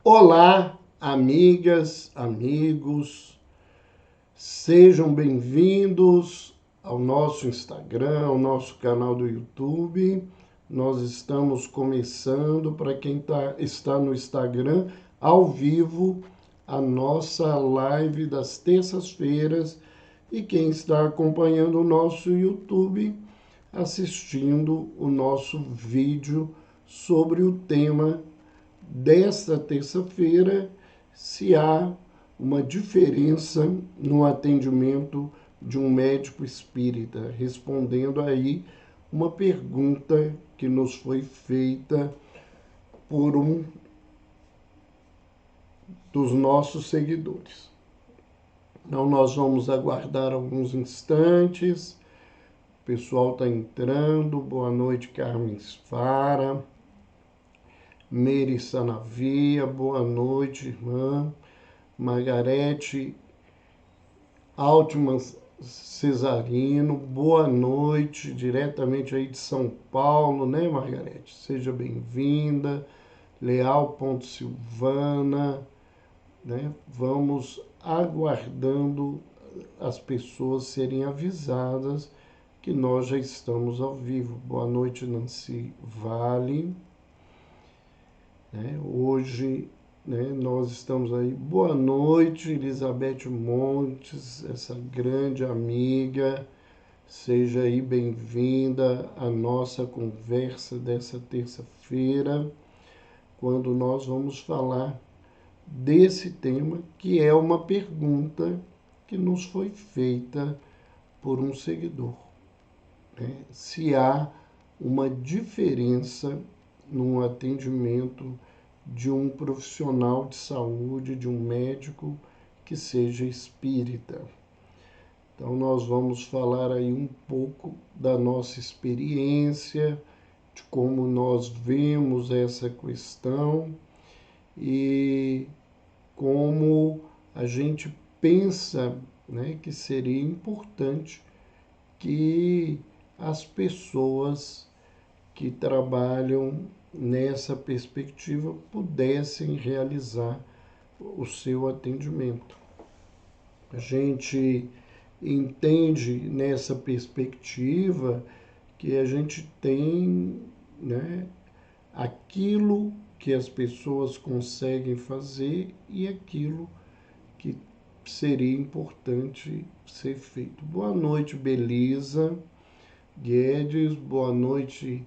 Olá, amigas, amigos, sejam bem-vindos ao nosso Instagram, ao nosso canal do YouTube. Nós estamos começando, para quem está no Instagram, ao vivo, a nossa live das terças-feiras, e quem está acompanhando o nosso YouTube, assistindo o nosso vídeo sobre o tema desta terça-feira, se há uma diferença no atendimento de um médico espírita, respondendo aí uma pergunta que nos foi feita por um dos nossos seguidores. Então, nós vamos aguardar alguns instantes. O pessoal está entrando. Boa noite, Carmen Sfara. Meire Sanavia, boa noite, irmã. Margarete Altman Cesarino, boa noite, diretamente aí de São Paulo, né, Margarete? Seja bem-vinda. Leal Silvana, né? Vamos aguardando as pessoas serem avisadas que nós já estamos ao vivo. Boa noite, Nancy Vale. Hoje, nós estamos aí. Boa noite, Elizabeth Montes, essa grande amiga. Seja aí bem-vinda à nossa conversa dessa terça-feira, quando nós vamos falar desse tema, que é uma pergunta que nos foi feita por um seguidor. Se há uma diferença no atendimento de um profissional de saúde, de um médico que seja espírita. Então, nós vamos falar aí um pouco da nossa experiência, de como nós vemos essa questão e como a gente pensa, que seria importante que as pessoas que trabalham nessa perspectiva pudessem realizar o seu atendimento. A gente entende nessa perspectiva que a gente tem, aquilo que as pessoas conseguem fazer e aquilo que seria importante ser feito. Boa noite, Belisa Guedes, boa noite,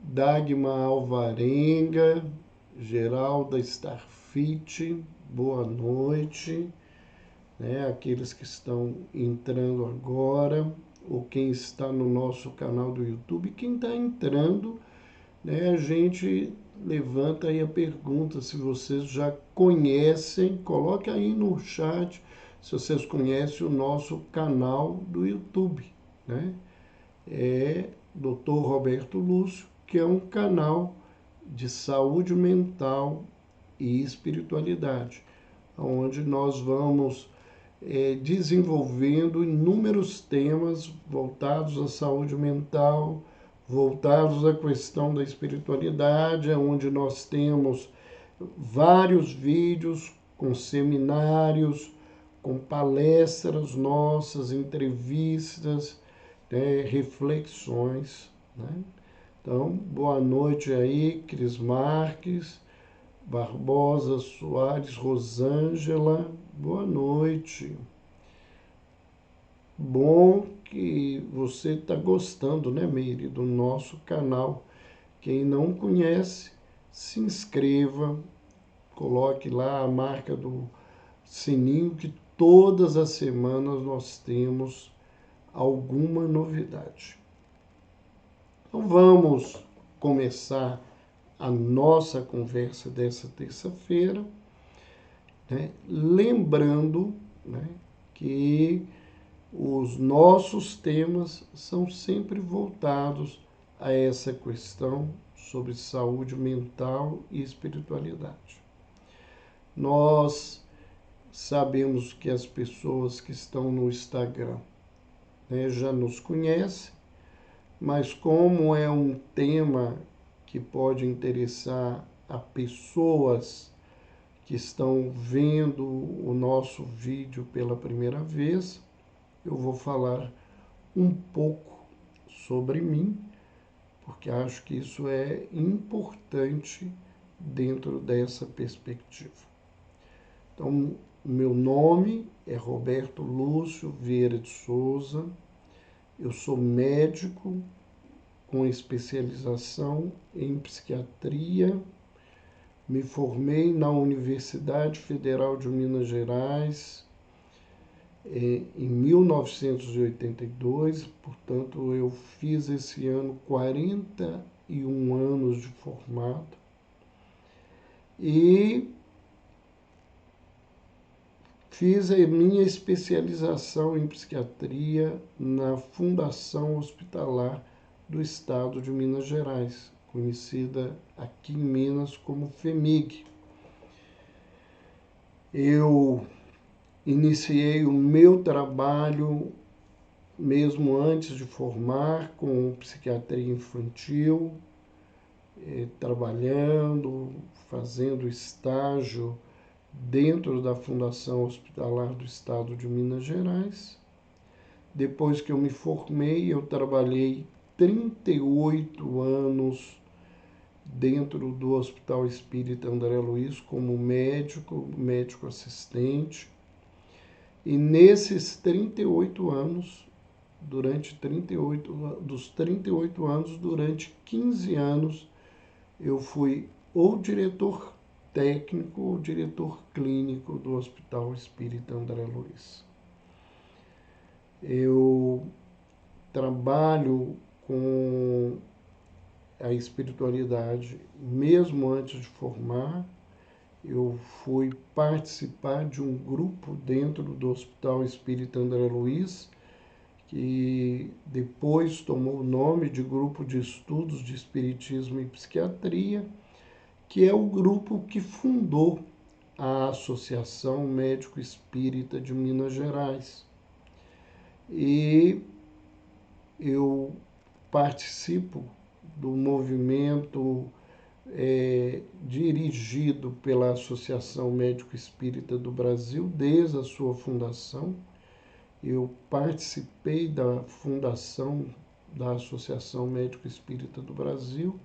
Dagmar Alvarenga, Geralda Starfit, boa noite, aqueles que estão entrando agora, ou quem está no nosso canal do YouTube. Quem está entrando, a gente levanta aí a pergunta, se vocês já conhecem, coloque aí no chat se vocês conhecem o nosso canal do YouTube, É Dr. Roberto Lúcio, que é um canal de saúde mental e espiritualidade, onde nós vamos desenvolvendo inúmeros temas voltados à saúde mental, voltados à questão da espiritualidade, onde nós temos vários vídeos com seminários, com palestras nossas, entrevistas, reflexões. Então, boa noite aí, Cris Marques, Barbosa Soares, Rosângela, boa noite. Bom que você está gostando, Meire, do nosso canal. Quem não conhece, se inscreva, coloque lá a marca do sininho, que todas as semanas nós temos alguma novidade. Então vamos começar a nossa conversa dessa terça-feira, lembrando, que os nossos temas são sempre voltados a essa questão sobre saúde mental e espiritualidade. Nós sabemos que as pessoas que estão no Instagram, já nos conhecem, mas como é um tema que pode interessar a pessoas que estão vendo o nosso vídeo pela primeira vez, eu vou falar um pouco sobre mim, porque acho que isso é importante dentro dessa perspectiva. Então, meu nome é Roberto Lúcio Vieira de Souza, eu sou médico com especialização em psiquiatria, me formei na Universidade Federal de Minas Gerais em 1982, portanto eu fiz esse ano 41 anos de formado e fiz a minha especialização em psiquiatria na Fundação Hospitalar do Estado de Minas Gerais, conhecida aqui em Minas como FHEMIG. Eu iniciei o meu trabalho, mesmo antes de formar, com psiquiatria infantil, trabalhando, fazendo estágio dentro da Fundação Hospitalar do Estado de Minas Gerais. Depois que eu me formei, eu trabalhei 38 anos dentro do Hospital Espírita André Luiz como médico assistente. E nesses 38 anos, dos 38 anos, durante 15 anos, eu fui ou diretor técnico ou diretor clínico do Hospital Espírita André Luiz. Eu trabalho com a espiritualidade mesmo antes de formar. Eu fui participar de um grupo dentro do Hospital Espírita André Luiz, que depois tomou o nome de Grupo de Estudos de Espiritismo e Psiquiatria, que é o grupo que fundou a Associação Médico Espírita de Minas Gerais. E eu participo do movimento dirigido pela Associação Médico Espírita do Brasil desde a sua fundação. Eu participei da fundação da Associação Médico Espírita do Brasil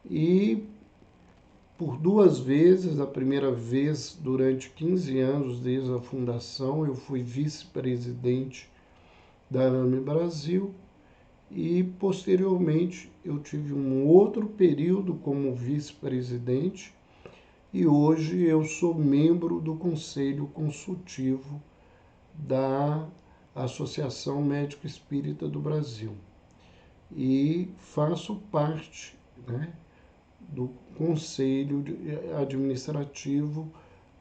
e por 2 vezes, a primeira vez durante 15 anos desde a fundação, eu fui vice-presidente da AME Brasil e posteriormente eu tive um outro período como vice-presidente e hoje eu sou membro do Conselho Consultivo da Associação Médico Espírita do Brasil e faço parte, do Conselho Administrativo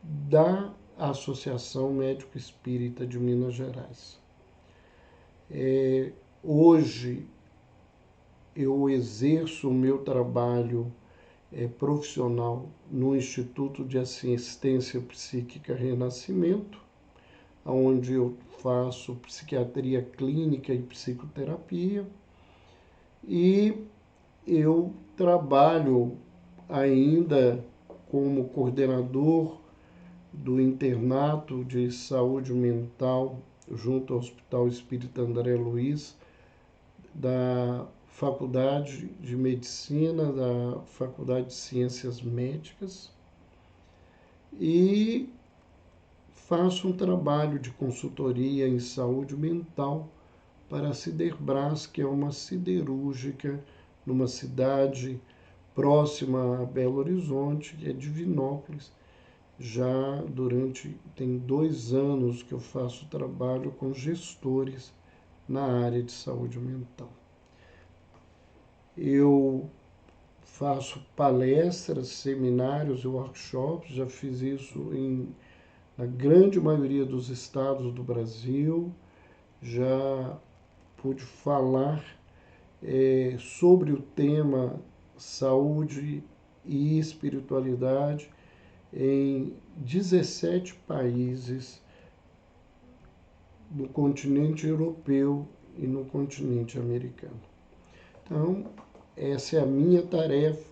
da Associação Médico Espírita de Minas Gerais. Hoje eu exerço o meu trabalho profissional no Instituto de Assistência Psíquica Renascimento, onde eu faço psiquiatria clínica e psicoterapia, e eu trabalho ainda como coordenador do internato de saúde mental junto ao Hospital Espírita André Luiz, da Faculdade de Medicina, da Faculdade de Ciências Médicas, e faço um trabalho de consultoria em saúde mental para a Siderbras, que é uma siderúrgica numa cidade próxima a Belo Horizonte, que é Divinópolis. Tem 2 anos que eu faço trabalho com gestores na área de saúde mental. Eu faço palestras, seminários e workshops, já fiz isso na grande maioria dos estados do Brasil, já pude falar sobre o tema saúde e espiritualidade em 17 países no continente europeu e no continente americano. Então, essa é a minha tarefa,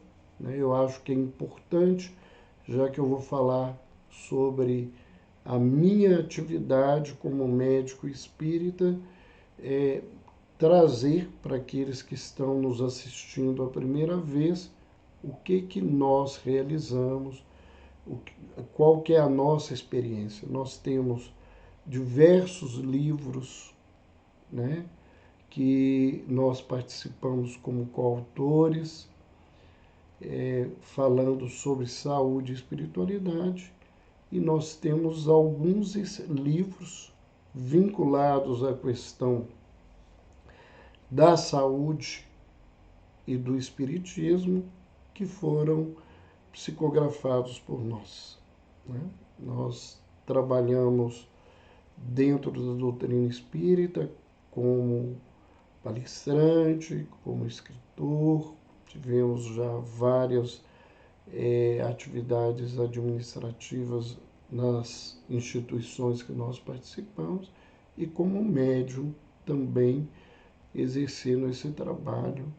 Eu acho que é importante, já que eu vou falar sobre a minha atividade como médico espírita, trazer para aqueles que estão nos assistindo a primeira vez o que nós realizamos, qual que é a nossa experiência. Nós temos diversos livros, né, que nós participamos como coautores, falando sobre saúde e espiritualidade, e nós temos alguns livros vinculados à questão da saúde e do espiritismo que foram psicografados por nós, né? Nós trabalhamos dentro da doutrina espírita como palestrante, como escritor, tivemos já várias atividades administrativas nas instituições que nós participamos e como médium também exercendo esse trabalho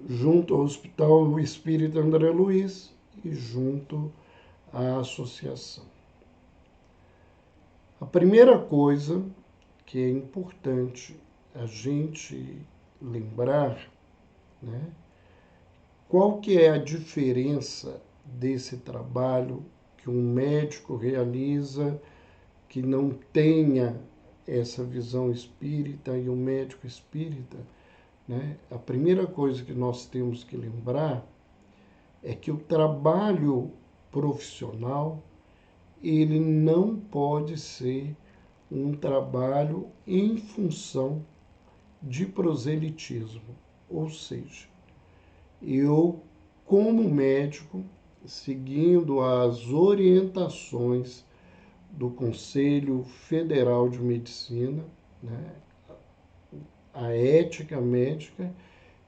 junto ao Hospital Espírita André Luiz e junto à associação. A primeira coisa que é importante a gente lembrar, né, qual que é a diferença desse trabalho que um médico realiza que não tenha essa visão espírita e um médico espírita, né? A primeira coisa que nós temos que lembrar é que o trabalho profissional ele não pode ser um trabalho em função de proselitismo, ou seja, eu, como médico, seguindo as orientações do Conselho Federal de Medicina, né, a ética médica,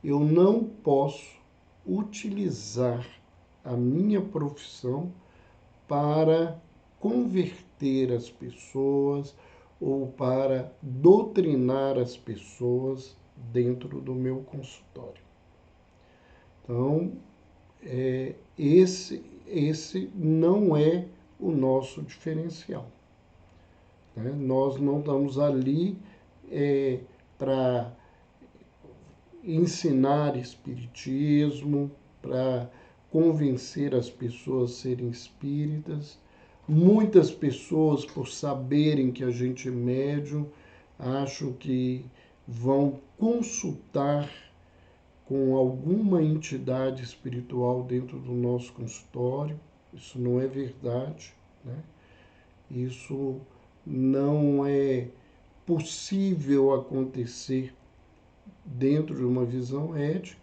eu não posso utilizar a minha profissão para converter as pessoas ou para doutrinar as pessoas dentro do meu consultório. Então, esse não é o nosso diferencial, né? Nós não estamos ali para ensinar espiritismo, para convencer as pessoas a serem espíritas. Muitas pessoas, por saberem que a gente é médium, acham que vão consultar com alguma entidade espiritual dentro do nosso consultório. Isso não é verdade, né? Isso não é possível acontecer dentro de uma visão ética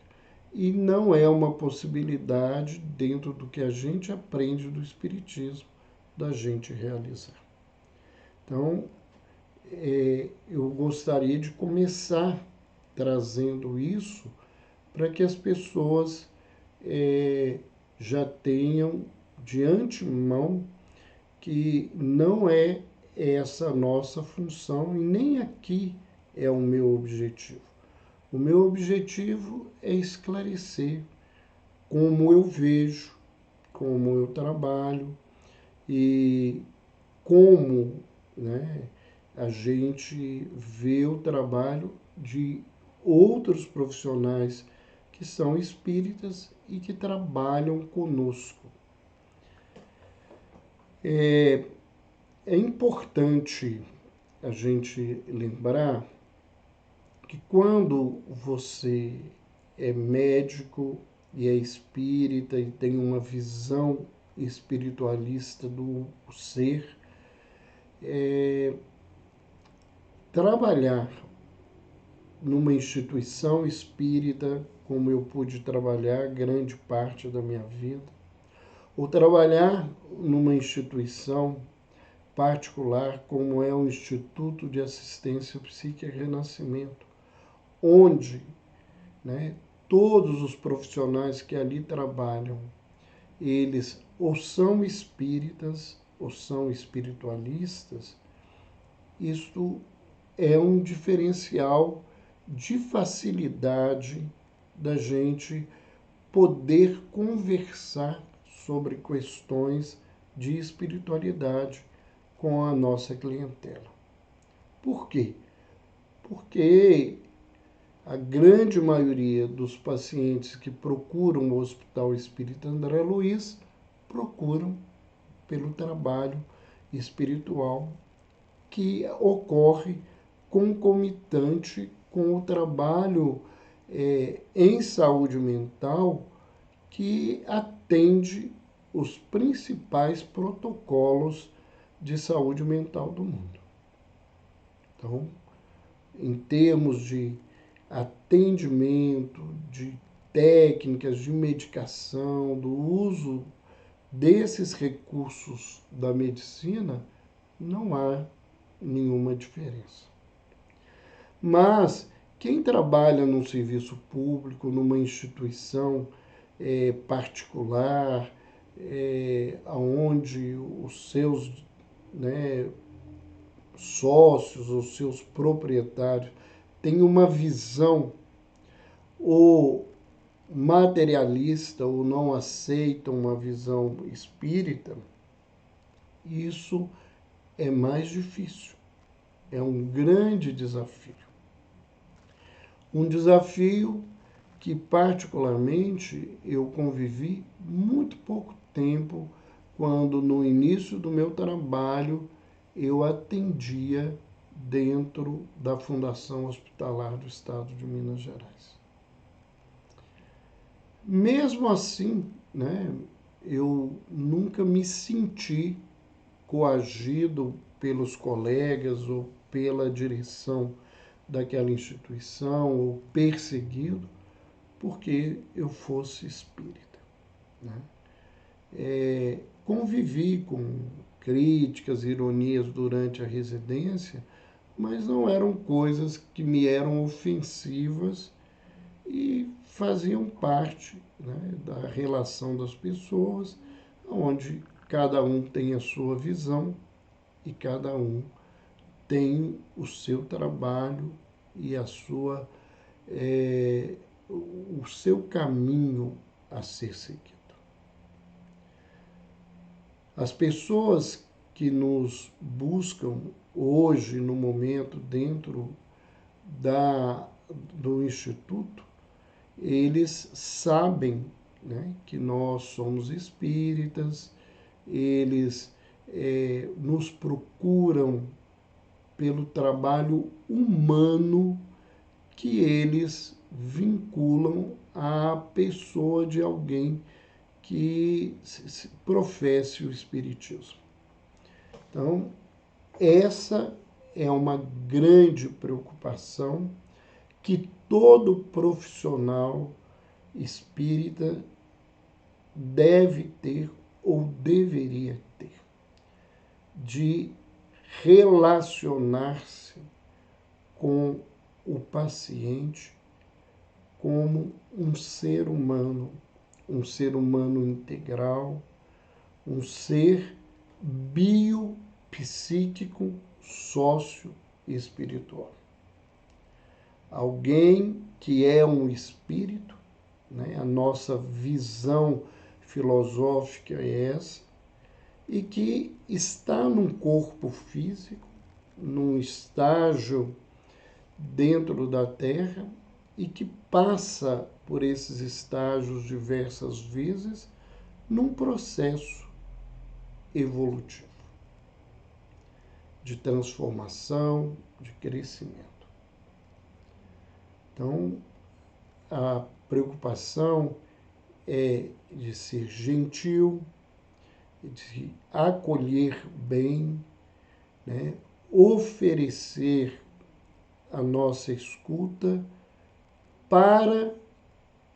e não é uma possibilidade dentro do que a gente aprende do Espiritismo da gente realizar. Então, eu gostaria de começar trazendo isso para que as pessoas já tenham de antemão que não é essa a nossa função e nem aqui é o meu objetivo. O meu objetivo é esclarecer como eu vejo, como eu trabalho e como, né, a gente vê o trabalho de outros profissionais que são espíritas e que trabalham conosco. É importante a gente lembrar que quando você é médico e é espírita e tem uma visão espiritualista do ser, trabalhar numa instituição espírita, como eu pude trabalhar grande parte da minha vida, ou trabalhar numa instituição particular, como é o Instituto de Assistência Psíquica e Renascimento, onde, né, todos os profissionais que ali trabalham, eles ou são espíritas ou são espiritualistas. Isto é um diferencial de facilidade da gente poder conversar sobre questões de espiritualidade com a nossa clientela. Por quê? Porque a grande maioria dos pacientes que procuram o Hospital Espírita André Luiz procuram pelo trabalho espiritual que ocorre concomitante com o trabalho em saúde mental que atende os principais protocolos de saúde mental do mundo. Então, em termos de atendimento, de técnicas de medicação, do uso desses recursos da medicina, não há nenhuma diferença. Mas quem trabalha num serviço público, numa instituição particular, onde os seus sócios, os seus proprietários têm uma visão ou materialista ou não aceitam uma visão espírita, isso é mais difícil. É um grande desafio. Um desafio que, particularmente, eu convivi muito pouco tempo quando, no início do meu trabalho, eu atendia dentro da Fundação Hospitalar do Estado de Minas Gerais. Mesmo assim, eu nunca me senti coagido pelos colegas ou pela direção daquela instituição ou perseguido porque eu fosse espírita. Convivi com críticas, ironias durante a residência, mas não eram coisas que me eram ofensivas e faziam parte da relação das pessoas, onde cada um tem a sua visão e cada um tem o seu trabalho e o seu caminho a ser seguido. As pessoas que nos buscam hoje, no momento, dentro do Instituto, eles sabem que nós somos espíritas, eles nos procuram pelo trabalho humano que eles vinculam à pessoa de alguém que professe o espiritismo. Então, essa é uma grande preocupação que todo profissional espírita deve ter ou deveria ter, de relacionar-se com o paciente como um ser humano integral, um ser biopsíquico, sócio-espiritual. Alguém que é um espírito, a nossa visão filosófica é essa, e que está num corpo físico, num estágio dentro da Terra, e que passa por esses estágios diversas vezes num processo evolutivo, de transformação, de crescimento. Então, a preocupação é de ser gentil, de acolher bem, oferecer a nossa escuta para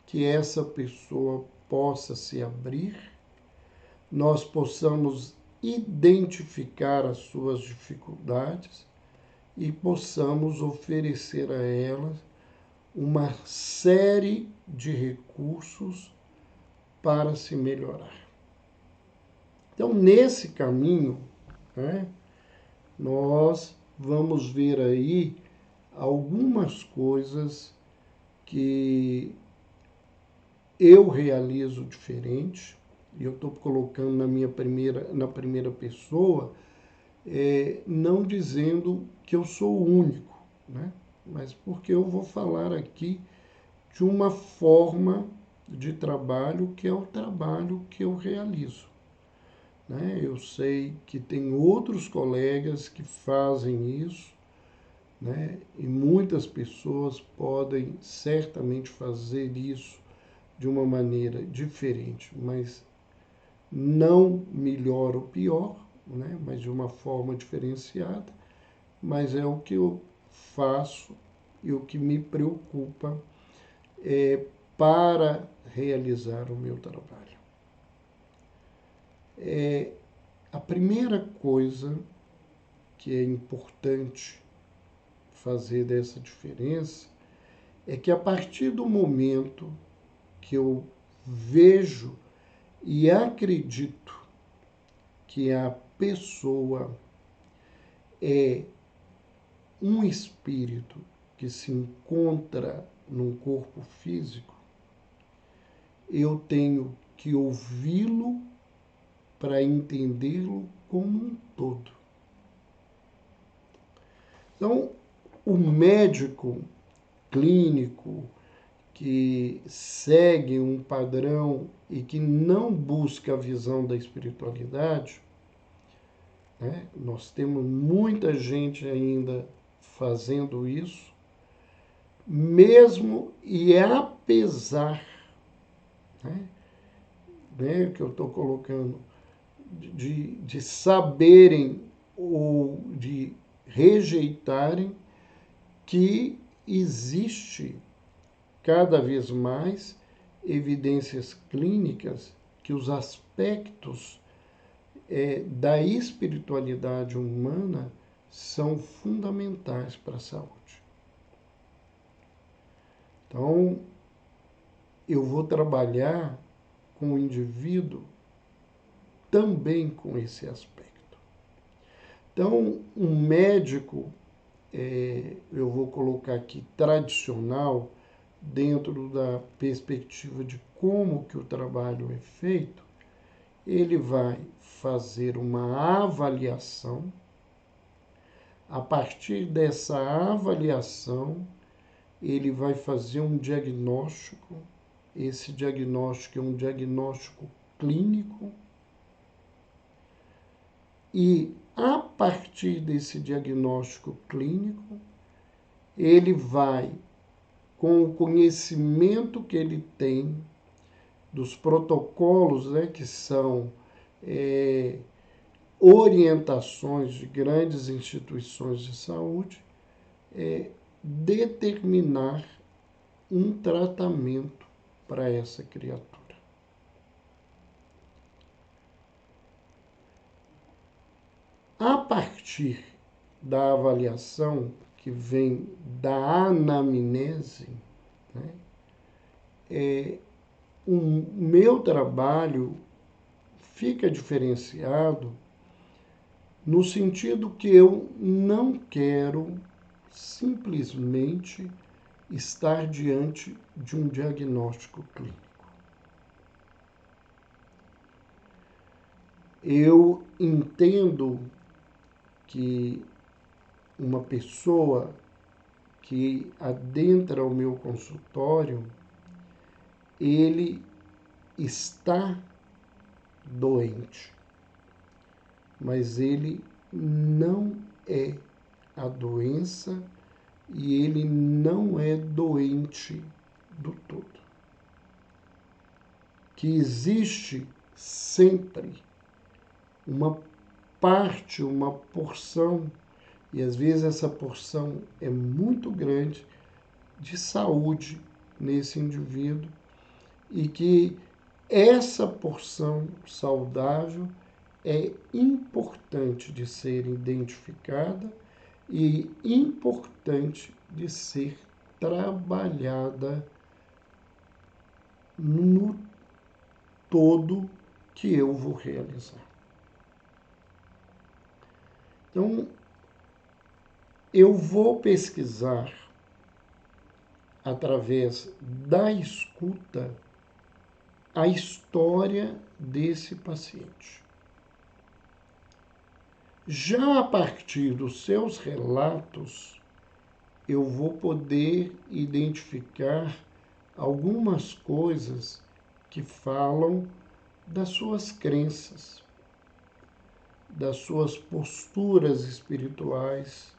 que essa pessoa possa se abrir, nós possamos identificar as suas dificuldades e possamos oferecer a elas uma série de recursos para se melhorar. Então, nesse caminho, nós vamos ver aí algumas coisas que eu realizo diferente e eu estou colocando na primeira pessoa, não dizendo que eu sou o único, né? Mas porque eu vou falar aqui de uma forma de trabalho que é o trabalho que eu realizo, né? Eu sei que tem outros colegas que fazem isso, né? E muitas pessoas podem certamente fazer isso de uma maneira diferente, mas não melhor ou pior, né? Mas de uma forma diferenciada, mas é o que eu faço e o que me preocupa para realizar o meu trabalho. A primeira coisa que é importante fazer dessa diferença é que a partir do momento que eu vejo e acredito que a pessoa é um espírito que se encontra num corpo físico, eu tenho que ouvi-lo para entendê-lo como um todo. Então, o médico clínico que segue um padrão e que não busca a visão da espiritualidade, né? Nós temos muita gente ainda fazendo isso, mesmo e apesar, né, que eu estou colocando, de saberem ou de rejeitarem que existe cada vez mais evidências clínicas que os aspectos da espiritualidade humana são fundamentais para a saúde. Então, eu vou trabalhar com o indivíduo também com esse aspecto. Então, um médico, eu vou colocar aqui tradicional, dentro da perspectiva de como que o trabalho é feito, ele vai fazer uma avaliação. A partir dessa avaliação, ele vai fazer um diagnóstico. Esse diagnóstico é um diagnóstico clínico. E, a partir desse diagnóstico clínico, ele vai, com o conhecimento que ele tem dos protocolos, né, que são orientações de grandes instituições de saúde, determinar um tratamento para essa criatura. A partir da avaliação que vem da anamnese, né, o meu trabalho fica diferenciado no sentido que eu não quero simplesmente estar diante de um diagnóstico clínico. Eu entendo que uma pessoa que adentra o meu consultório, ele está doente, mas ele não é a doença e ele não é doente do todo. Que existe sempre uma parte, uma porção, e às vezes essa porção é muito grande, de saúde nesse indivíduo, e que essa porção saudável é importante de ser identificada e importante de ser trabalhada no todo que eu vou realizar. Então, eu vou pesquisar através da escuta a história desse paciente. Já a partir dos seus relatos, eu vou poder identificar algumas coisas que falam das suas crenças, das suas posturas espirituais,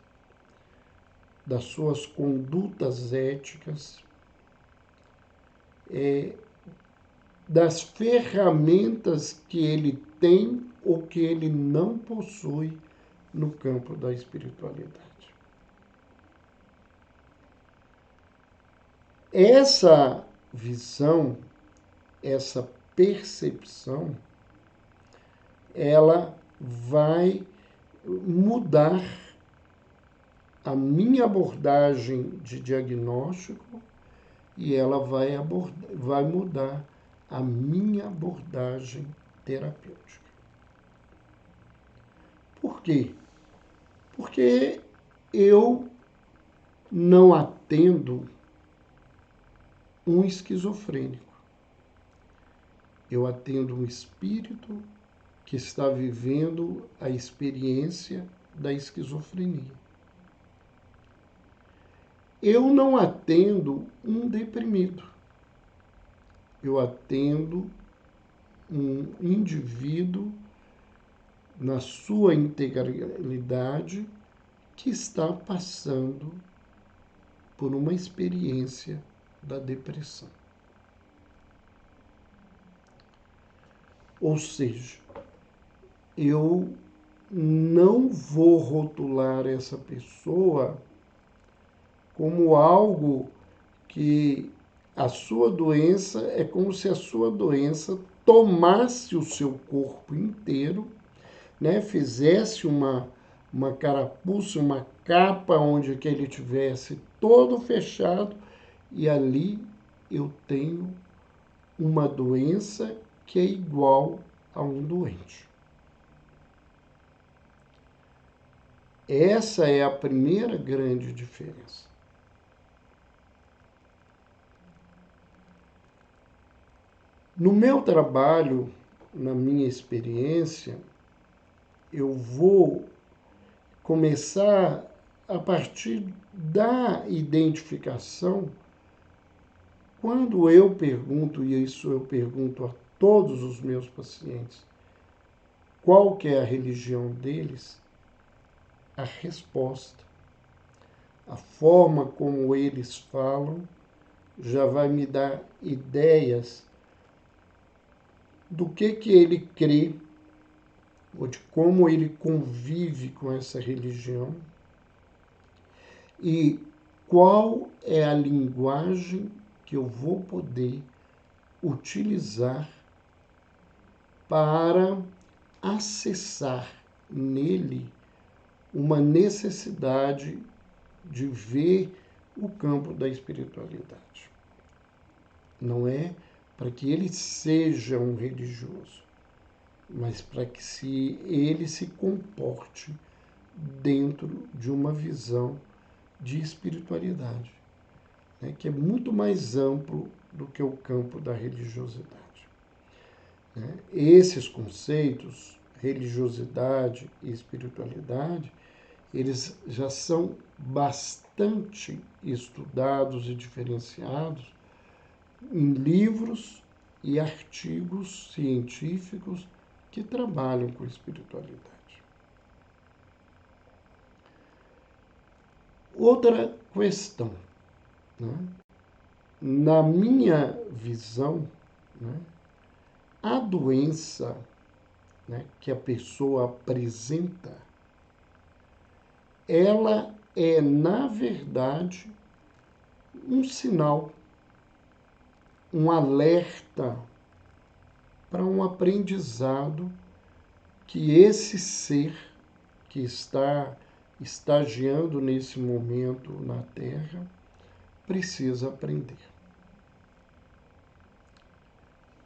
das suas condutas éticas, das ferramentas que ele tem ou que ele não possui no campo da espiritualidade. Essa visão, essa percepção, ela vai mudar a minha abordagem de diagnóstico e ela vai mudar a minha abordagem terapêutica. Por quê? Porque eu não atendo um esquizofrênico. Eu atendo um espírito que está vivendo a experiência da esquizofrenia. Eu não atendo um deprimido. Eu atendo um indivíduo na sua integralidade que está passando por uma experiência da depressão. Ou seja, eu não vou rotular essa pessoa como algo que a sua doença é como se a sua doença tomasse o seu corpo inteiro, né? Fizesse uma carapuça, uma capa onde que ele tivesse todo fechado e ali eu tenho uma doença que é igual a um doente. Essa é a primeira grande diferença. No meu trabalho, na minha experiência, eu vou começar a partir da identificação. Quando eu pergunto, e isso eu pergunto a todos os meus pacientes, qual que é a religião deles, a resposta, a forma como eles falam, já vai me dar ideias do que ele crê, ou de como ele convive com essa religião, e qual é a linguagem que eu vou poder utilizar para acessar nele uma necessidade de ver o campo da espiritualidade. Não é para que ele seja um religioso, mas para que ele se comporte dentro de uma visão de espiritualidade, né, que é muito mais amplo do que o campo da religiosidade. Né? Esses conceitos, religiosidade e espiritualidade, eles já são bastante estudados e diferenciados em livros e artigos científicos que trabalham com espiritualidade. Outra questão, né? Na minha visão, né, a doença, né, que a pessoa apresenta, ela é, na verdade, um sinal, um alerta para um aprendizado que esse ser que está estagiando nesse momento na Terra precisa aprender.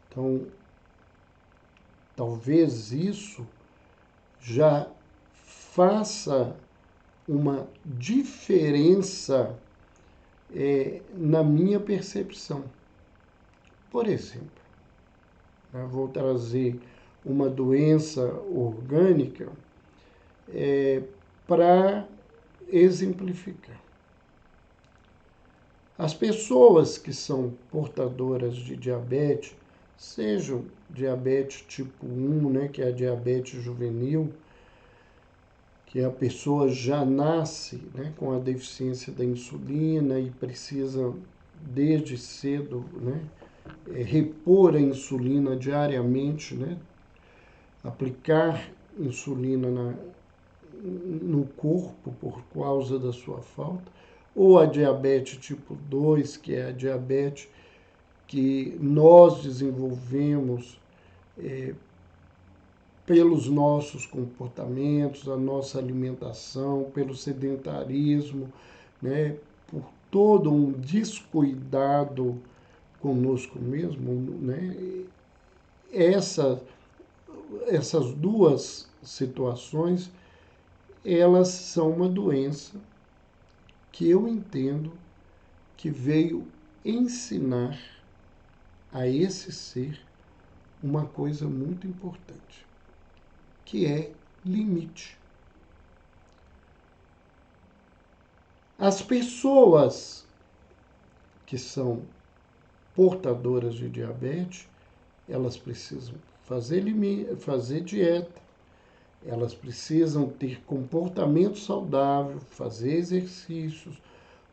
Então, talvez isso já faça uma diferença na minha percepção. Por exemplo, né? Vou trazer uma doença orgânica para exemplificar. As pessoas que são portadoras de diabetes, sejam diabetes tipo 1, né, que é a diabetes juvenil, que a pessoa já nasce, né, com a deficiência da insulina e precisa, desde cedo, né, repor a insulina diariamente, né, aplicar insulina no corpo por causa da sua falta, ou a diabetes tipo 2, que é a diabetes que nós desenvolvemos pelos nossos comportamentos, a nossa alimentação, pelo sedentarismo, né, por todo um descuidado conosco mesmo, né? Essas duas situações, elas são uma doença que eu entendo que veio ensinar a esse ser uma coisa muito importante, que é limite. As pessoas que são portadoras de diabetes, elas precisam fazer dieta, elas precisam ter comportamento saudável, fazer exercícios,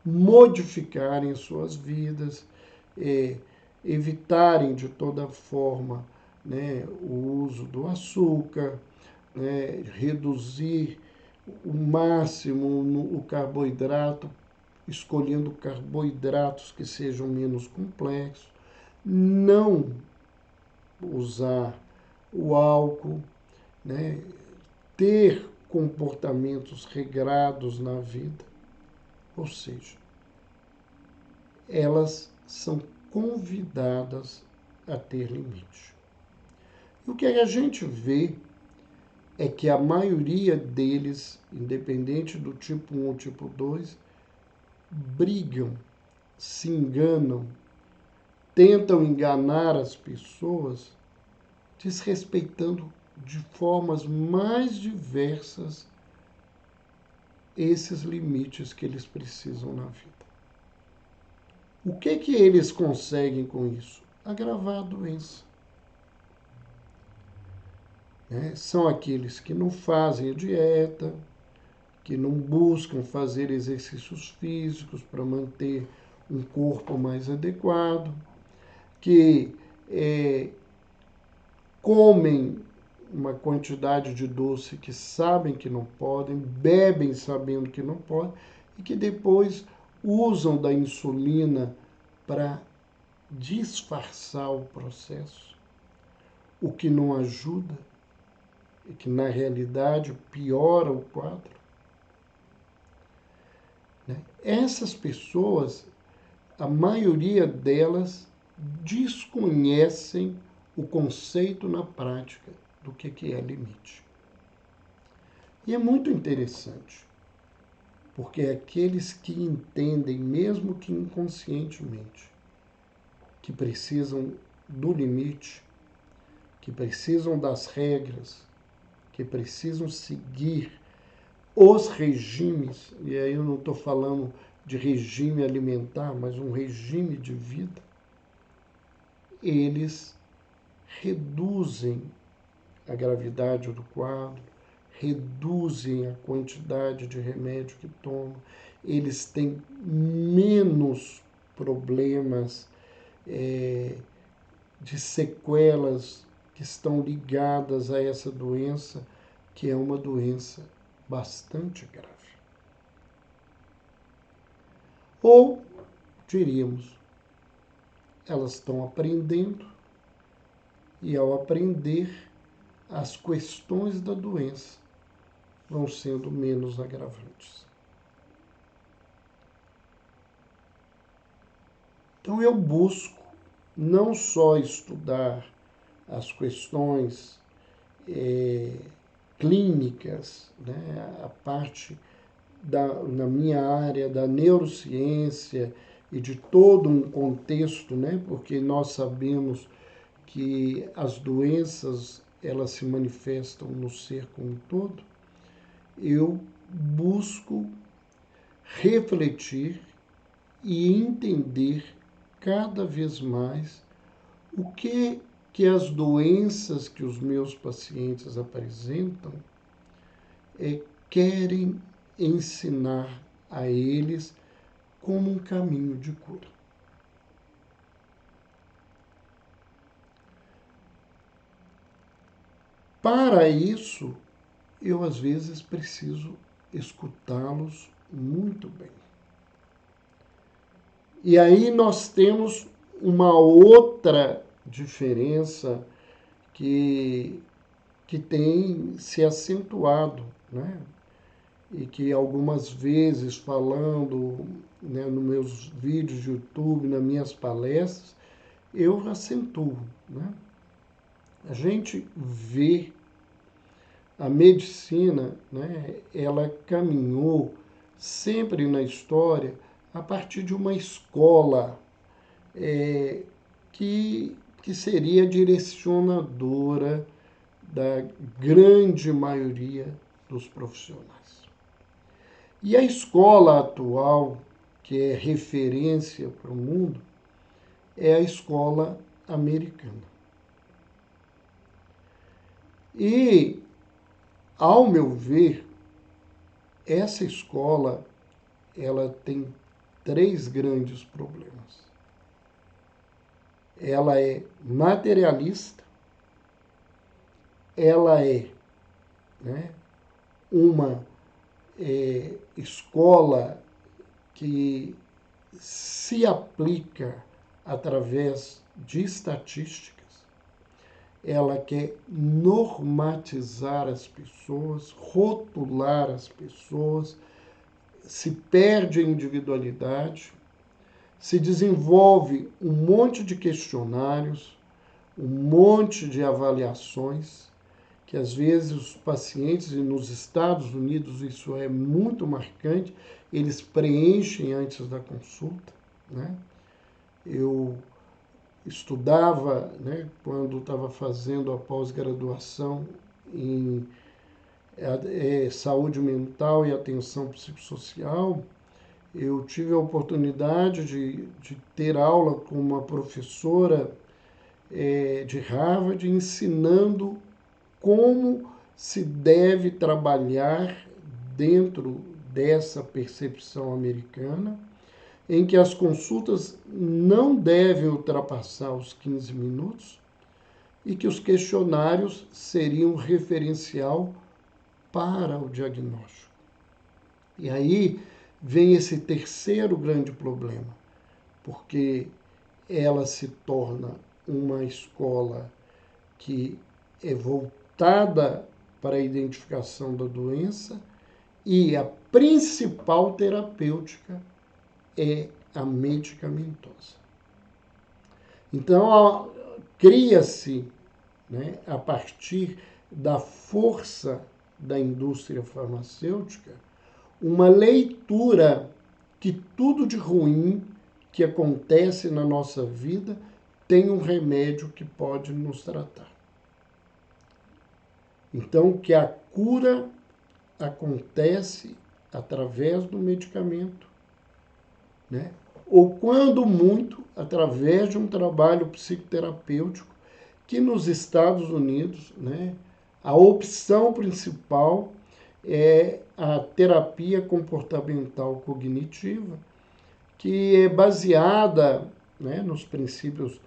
modificarem suas vidas, evitarem de toda forma, né, o uso do açúcar, né, reduzir o máximo o carboidrato, escolhendo carboidratos que sejam menos complexos, não usar o álcool, né, ter comportamentos regrados na vida, ou seja, elas são convidadas a ter limite. E o que a gente vê é que a maioria deles, independente do tipo 1 ou tipo 2, brigam, se enganam, tentam enganar as pessoas, desrespeitando de formas mais diversas esses limites que eles precisam na vida. O que eles conseguem com isso? Agravar a doença. Né? São aqueles que não fazem a dieta, que não buscam fazer exercícios físicos para manter um corpo mais adequado, que comem uma quantidade de doce que sabem que não podem, bebem sabendo que não podem, e que depois usam da insulina para disfarçar o processo, o que não ajuda e que na realidade piora o quadro. Essas pessoas, a maioria delas, desconhecem o conceito na prática do que é limite. E é muito interessante, porque aqueles que entendem, mesmo que inconscientemente, que precisam do limite, que precisam das regras, que precisam seguir os regimes, e aí eu não estou falando de regime alimentar, mas um regime de vida, eles reduzem a gravidade do quadro, reduzem a quantidade de remédio que tomam, eles têm menos problemas de sequelas que estão ligadas a essa doença, que é uma doença bastante grave. Ou, diríamos, elas estão aprendendo e, ao aprender, as questões da doença vão sendo menos agravantes. Então, eu busco não só estudar as questões clínicas, né, a parte na minha área da neurociência e de todo um contexto, né, porque nós sabemos que as doenças elas se manifestam no ser como um todo, eu busco refletir e entender cada vez mais o que as doenças que os meus pacientes apresentam querem ensinar a eles como um caminho de cura. Para isso, eu às vezes preciso escutá-los muito bem. E aí nós temos uma outra diferença que tem se acentuado, né? E que algumas vezes falando, né, nos meus vídeos de YouTube, nas minhas palestras, eu acentuo, né? A gente vê a medicina, né, ela caminhou sempre na história a partir de uma escola que seria direcionadora da grande maioria dos profissionais. E a escola atual, que é referência para o mundo, é a escola americana. E, ao meu ver, essa escola ela tem 3 grandes problemas. Ela é materialista, ela é, né, uma escola que se aplica através de estatísticas, ela quer normatizar as pessoas, rotular as pessoas, se perde a individualidade, se desenvolve um monte de questionários, um monte de avaliações, que às vezes os pacientes, e nos Estados Unidos isso é muito marcante, eles preenchem antes da consulta, né? Eu estudava, né, quando estava fazendo a pós-graduação em saúde mental e atenção psicossocial, eu tive a oportunidade de ter aula com uma professora de Harvard ensinando como se deve trabalhar dentro dessa percepção americana, em que as consultas não devem ultrapassar os 15 minutos e que os questionários seriam referencial para o diagnóstico. E aí vem esse terceiro grande problema, porque ela se torna uma escola que é voltada para a identificação da doença e a principal terapêutica é a medicamentosa. Então, cria-se, né, a partir da força da indústria farmacêutica, uma leitura que tudo de ruim que acontece na nossa vida tem um remédio que pode nos tratar. Então, que a cura acontece através do medicamento, né? Ou, quando muito, através de um trabalho psicoterapêutico, que nos Estados Unidos, né, a opção principal é a terapia comportamental cognitiva, que é baseada, né, nos princípios,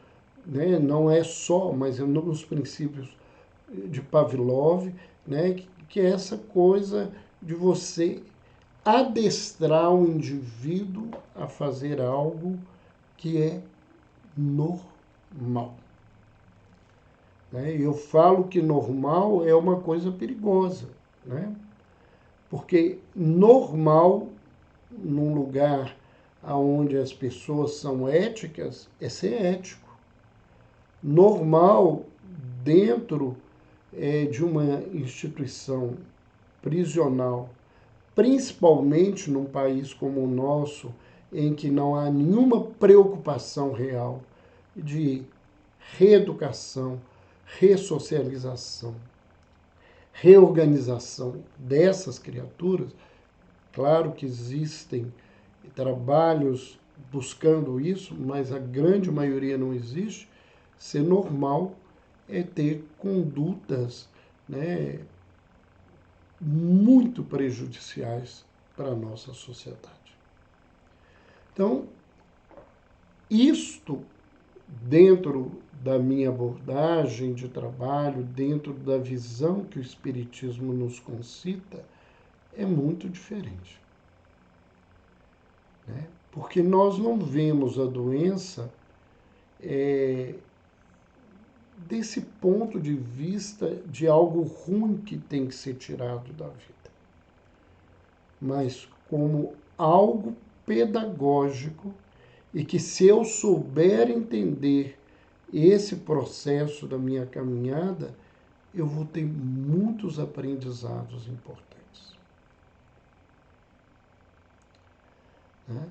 né, não é só, mas é nos princípios de Pavlov, né, que é essa coisa de você adestrar o indivíduo a fazer algo que é normal. Eu falo que normal é uma coisa perigosa, né? Porque normal, num lugar onde as pessoas são éticas, é ser ético. Normal, dentro de uma instituição prisional, principalmente num país como o nosso, em que não há nenhuma preocupação real de reeducação, ressocialização, reorganização dessas criaturas. Claro que existem trabalhos buscando isso, mas a grande maioria não existe. Ser normal é ter condutas, né, muito prejudiciais para a nossa sociedade. Então, isto, dentro da minha abordagem de trabalho, dentro da visão que o Espiritismo nos concita, é muito diferente. Né? Porque nós não vemos a doença desse ponto de vista de algo ruim que tem que ser tirado da vida, mas como algo pedagógico, e que, se eu souber entender esse processo da minha caminhada, eu vou ter muitos aprendizados importantes. Né?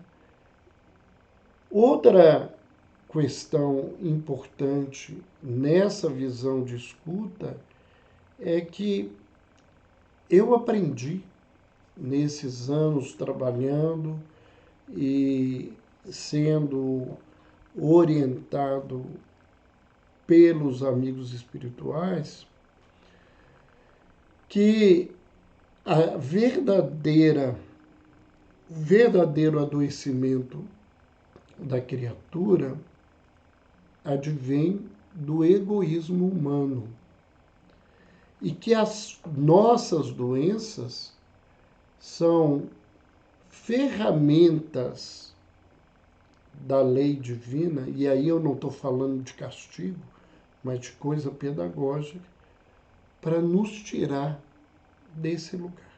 Outra questão importante nessa visão de escuta é que eu aprendi nesses anos trabalhando e sendo orientado pelos amigos espirituais, que a verdadeiro adoecimento da criatura advém do egoísmo humano e que as nossas doenças são ferramentas da lei divina, e aí eu não estou falando de castigo, mas de coisa pedagógica, para nos tirar desse lugar,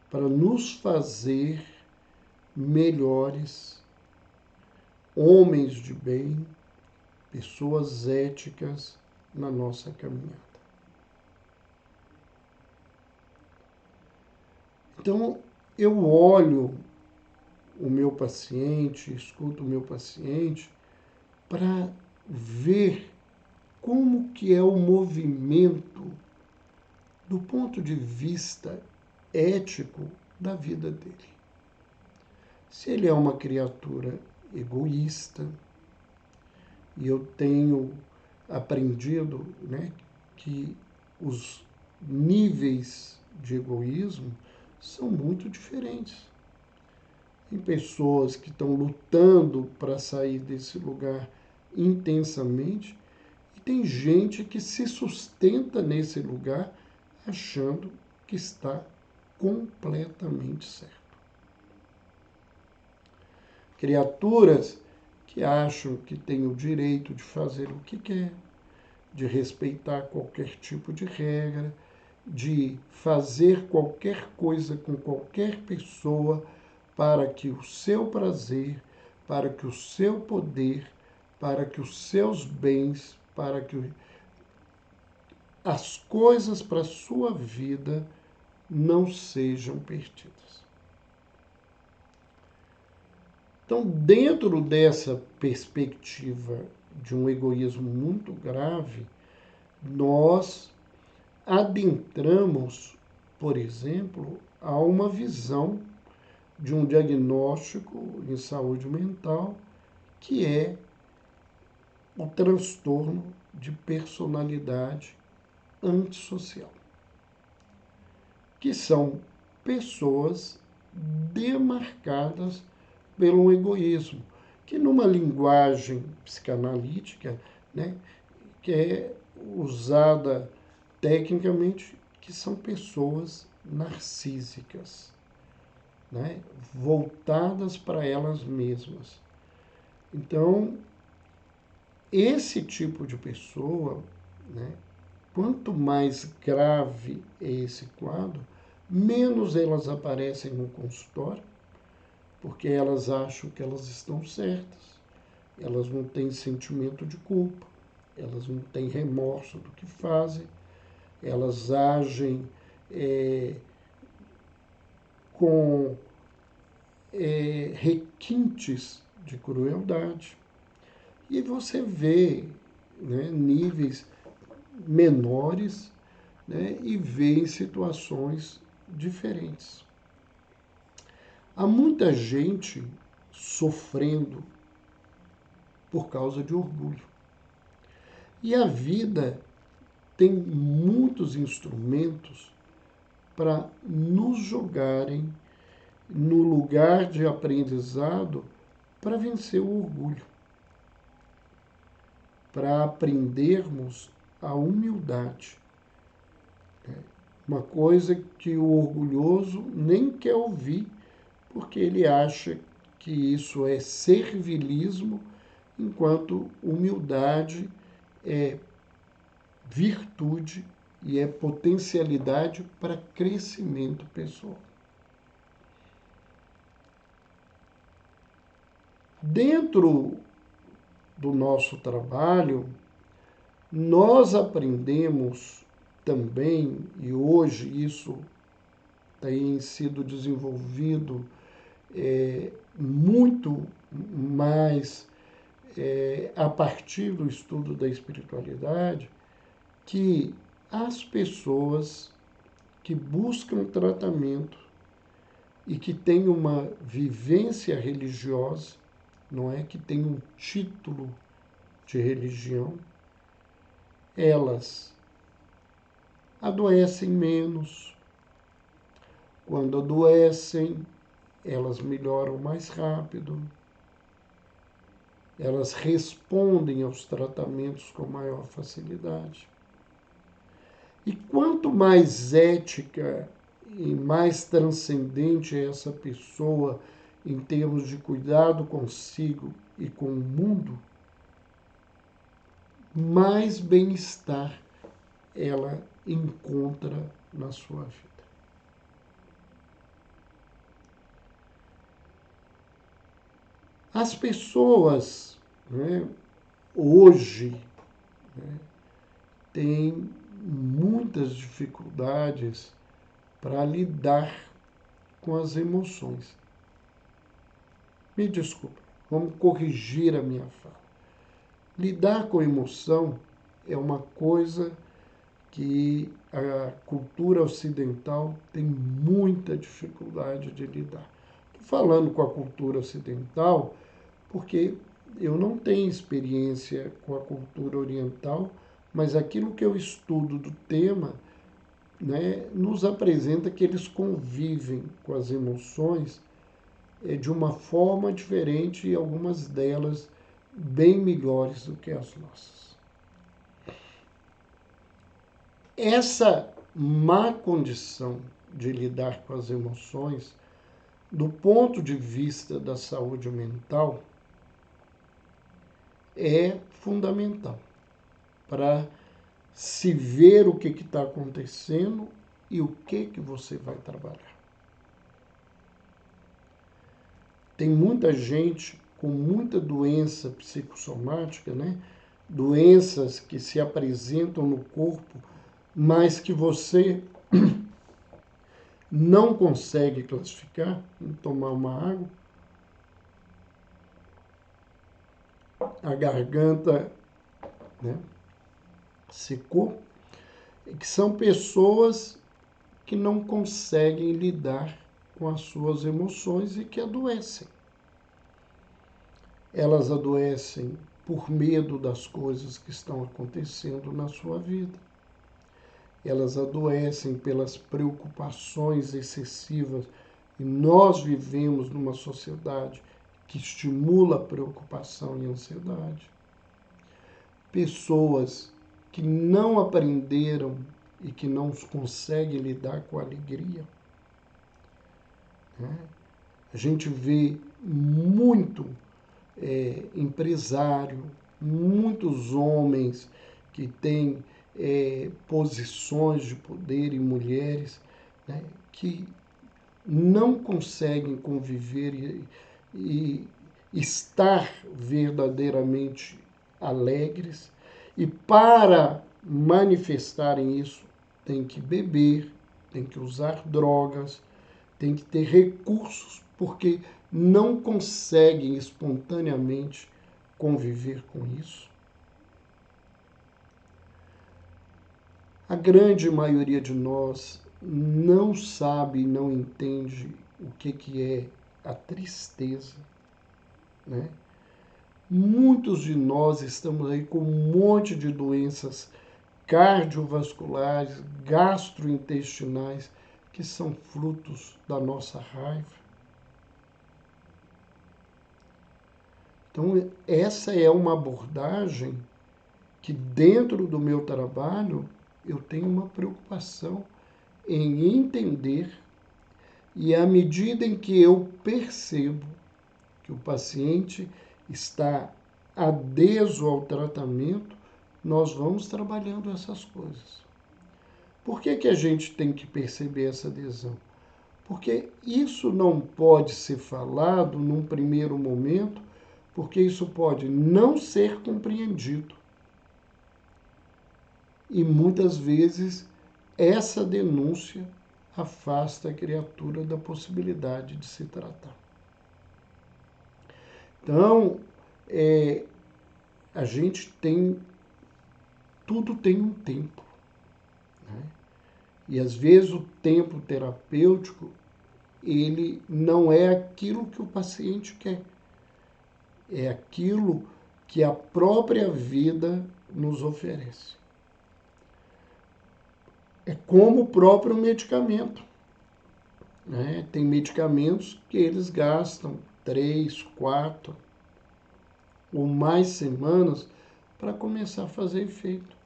para nos fazer melhores, homens de bem, pessoas éticas na nossa caminhada. Então, eu olho o meu paciente, escuto o meu paciente, para ver como que é o movimento do ponto de vista ético da vida dele. Se ele é uma criatura egoísta, e eu tenho aprendido, né, que os níveis de egoísmo são muito diferentes. Tem pessoas que estão lutando para sair desse lugar intensamente, e tem gente que se sustenta nesse lugar achando que está completamente certo. Criaturas que acham que têm o direito de fazer o que quer, de respeitar qualquer tipo de regra, de fazer qualquer coisa com qualquer pessoa para que o seu prazer, para que o seu poder, para que os seus bens, para que as coisas para a sua vida não sejam perdidas. Então, dentro dessa perspectiva de um egoísmo muito grave, nós adentramos, por exemplo, a uma visão de um diagnóstico em saúde mental, que é o transtorno de personalidade antissocial, que são pessoas demarcadas pelo egoísmo, que numa linguagem psicanalítica, né, que é usada tecnicamente, que são pessoas narcísicas, né, voltadas para elas mesmas. Então, esse tipo de pessoa, né, quanto mais grave é esse quadro, menos elas aparecem no consultório, porque elas acham que elas estão certas, elas não têm sentimento de culpa, elas não têm remorso do que fazem, elas agem com requintes de crueldade. E você vê, né, níveis menores, né, e vê em situações diferentes. Há muita gente sofrendo por causa de orgulho. E a vida tem muitos instrumentos para nos jogarem no lugar de aprendizado para vencer o orgulho, para aprendermos a humildade. Uma coisa que o orgulhoso nem quer ouvir, porque ele acha que isso é servilismo, enquanto humildade é virtude e é potencialidade para crescimento pessoal. Dentro do nosso trabalho, nós aprendemos também, e hoje isso tem sido desenvolvido muito mais a partir do estudo da espiritualidade, que as pessoas que buscam tratamento e que têm uma vivência religiosa, não é que tem um título de religião, elas adoecem menos. Quando adoecem, elas melhoram mais rápido. Elas respondem aos tratamentos com maior facilidade. E quanto mais ética e mais transcendente é essa pessoa em termos de cuidado consigo e com o mundo, mais bem-estar ela encontra na sua vida. As pessoas, né, hoje, né, têm muitas dificuldades para lidar com as emoções. Me desculpe, vamos corrigir a minha fala. Lidar com emoção é uma coisa que a cultura ocidental tem muita dificuldade de lidar. Estou falando com a cultura ocidental porque eu não tenho experiência com a cultura oriental, mas aquilo que eu estudo do tema, né, nos apresenta que eles convivem com as emoções de uma forma diferente e algumas delas bem melhores do que as nossas. Essa má condição de lidar com as emoções, do ponto de vista da saúde mental, é fundamental para se ver o que está acontecendo e o que você vai trabalhar. Tem muita gente com muita doença psicossomática, né? Doenças que se apresentam no corpo, mas que você não consegue classificar. Vamos tomar uma água. A garganta, né, secou. Que são pessoas que não conseguem lidar com as suas emoções e que adoecem. Elas adoecem por medo das coisas que estão acontecendo na sua vida. Elas adoecem pelas preocupações excessivas e nós vivemos numa sociedade que estimula a preocupação e a ansiedade. Pessoas que não aprenderam e que não conseguem lidar com a alegria. Né? A gente vê muito empresário, muitos homens que têm posições de poder e mulheres, né, que não conseguem conviver e estar verdadeiramente alegres, e para manifestarem isso tem que beber, tem que usar drogas, tem que ter recursos, porque não conseguem espontaneamente conviver com isso? A grande maioria de nós não sabe e não entende o que é a tristeza, né? Muitos de nós estamos aí com um monte de doenças cardiovasculares, gastrointestinais, que são frutos da nossa raiva. Então, essa é uma abordagem que, dentro do meu trabalho, eu tenho uma preocupação em entender, e à medida em que eu percebo que o paciente está adeso ao tratamento, nós vamos trabalhando essas coisas. Por que a gente tem que perceber essa adesão? Porque isso não pode ser falado num primeiro momento, porque isso pode não ser compreendido. E muitas vezes essa denúncia afasta a criatura da possibilidade de se tratar. Então, a gente tem, tudo tem um tempo, né? E às vezes o tempo terapêutico, ele não é aquilo que o paciente quer, é aquilo que a própria vida nos oferece. É como o próprio medicamento, né? Tem medicamentos que eles gastam 3, 4 ou mais semanas para começar a fazer efeito.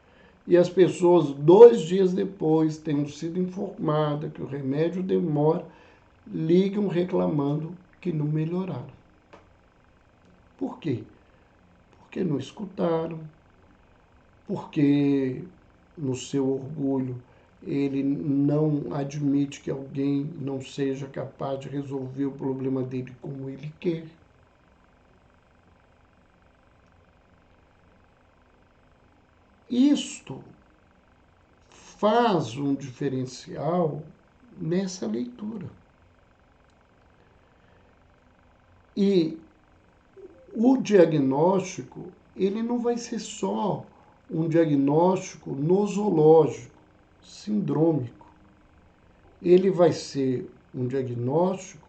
E as pessoas, 2 dias depois, tendo sido informadas que o remédio demora, ligam reclamando que não melhoraram. Por quê? Porque não escutaram, porque no seu orgulho ele não admite que alguém não seja capaz de resolver o problema dele como ele quer. Isto faz um diferencial nessa leitura. E o diagnóstico, ele não vai ser só um diagnóstico nosológico, sindrômico. Ele vai ser um diagnóstico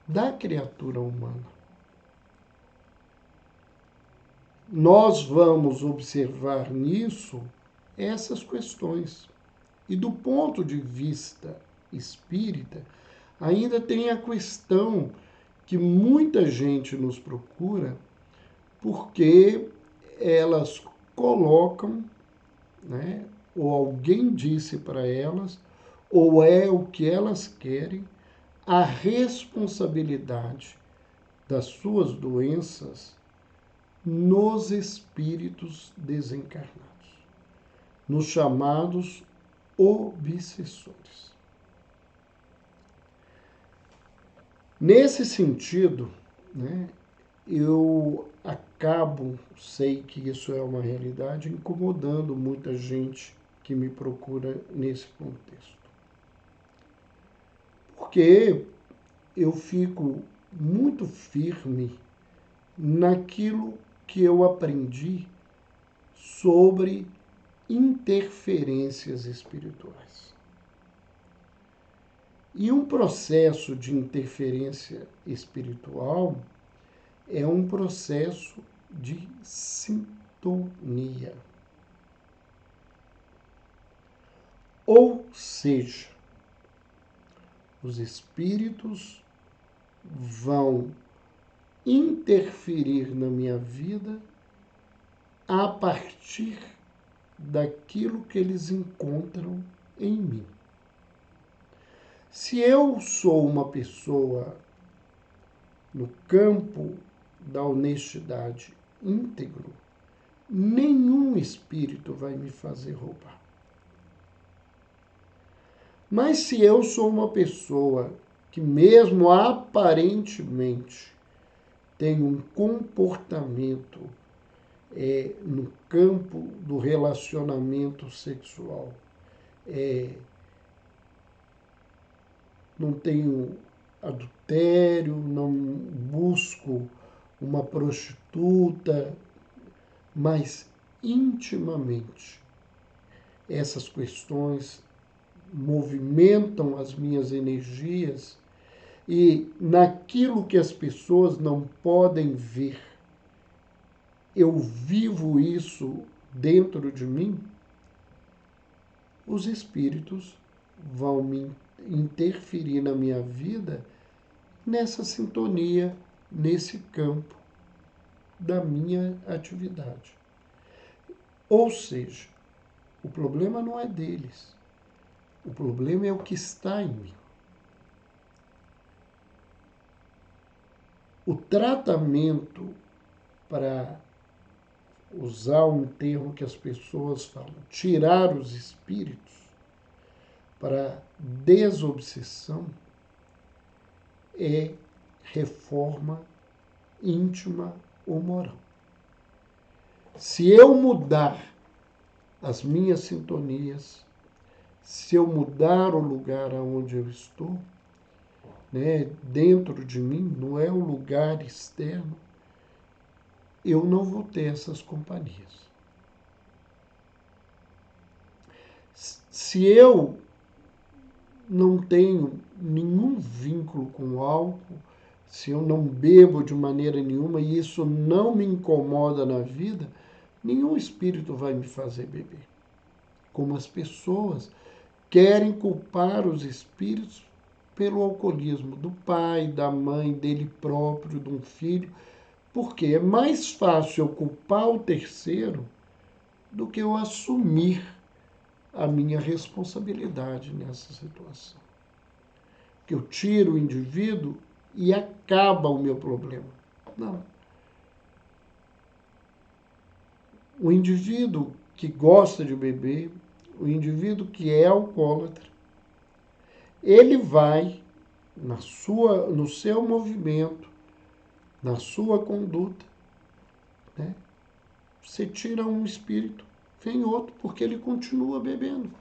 da criatura humana. Nós vamos observar nisso essas questões. E do ponto de vista espírita, ainda tem a questão que muita gente nos procura porque elas colocam, né, ou alguém disse para elas, ou é o que elas querem, a responsabilidade das suas doenças nos espíritos desencarnados, nos chamados obsessores. Nesse sentido, né, eu acabo, sei que isso é uma realidade, incomodando muita gente que me procura nesse contexto. Porque eu fico muito firme naquilo que eu aprendi sobre interferências espirituais. E um processo de interferência espiritual é um processo de sintonia. Ou seja, os espíritos vão interferir na minha vida a partir daquilo que eles encontram em mim. Se eu sou uma pessoa no campo da honestidade íntegro, nenhum espírito vai me fazer roubar. Mas se eu sou uma pessoa que mesmo aparentemente tem um comportamento no campo do relacionamento sexual, não tenho adultério, não busco uma prostituta, mas intimamente essas questões movimentam as minhas energias e naquilo que as pessoas não podem ver, eu vivo isso dentro de mim, os espíritos vão me interferir na minha vida nessa sintonia, nesse campo da minha atividade. Ou seja, o problema não é deles, o problema é o que está em mim. O tratamento, para usar um termo que as pessoas falam, tirar os espíritos, para desobsessão, é reforma íntima ou moral. Se eu mudar as minhas sintonias, se eu mudar o lugar onde eu estou, né, dentro de mim, não é o lugar externo, eu não vou ter essas companhias. Se eu não tenho nenhum vínculo com álcool, se eu não bebo de maneira nenhuma e isso não me incomoda na vida, nenhum espírito vai me fazer beber. Como as pessoas querem culpar os espíritos pelo alcoolismo do pai, da mãe, dele próprio, de um filho, porque é mais fácil eu culpar o terceiro do que eu assumir a minha responsabilidade nessa situação. Que eu tiro o indivíduo e acaba o meu problema. Não. O indivíduo que gosta de beber, o indivíduo que é alcoólatra, ele vai no seu movimento, na sua conduta, né? Você tira um espírito, vem outro, porque ele continua bebendo.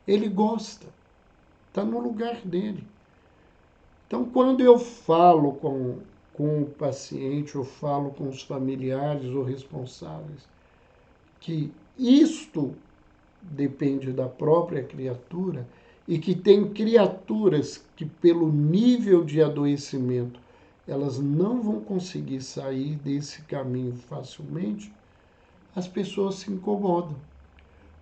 Ele gosta, está no lugar dele. Então, quando eu falo com o paciente, eu falo com os familiares ou responsáveis, que isto depende da própria criatura e que tem criaturas que, pelo nível de adoecimento, elas não vão conseguir sair desse caminho facilmente, as pessoas se incomodam,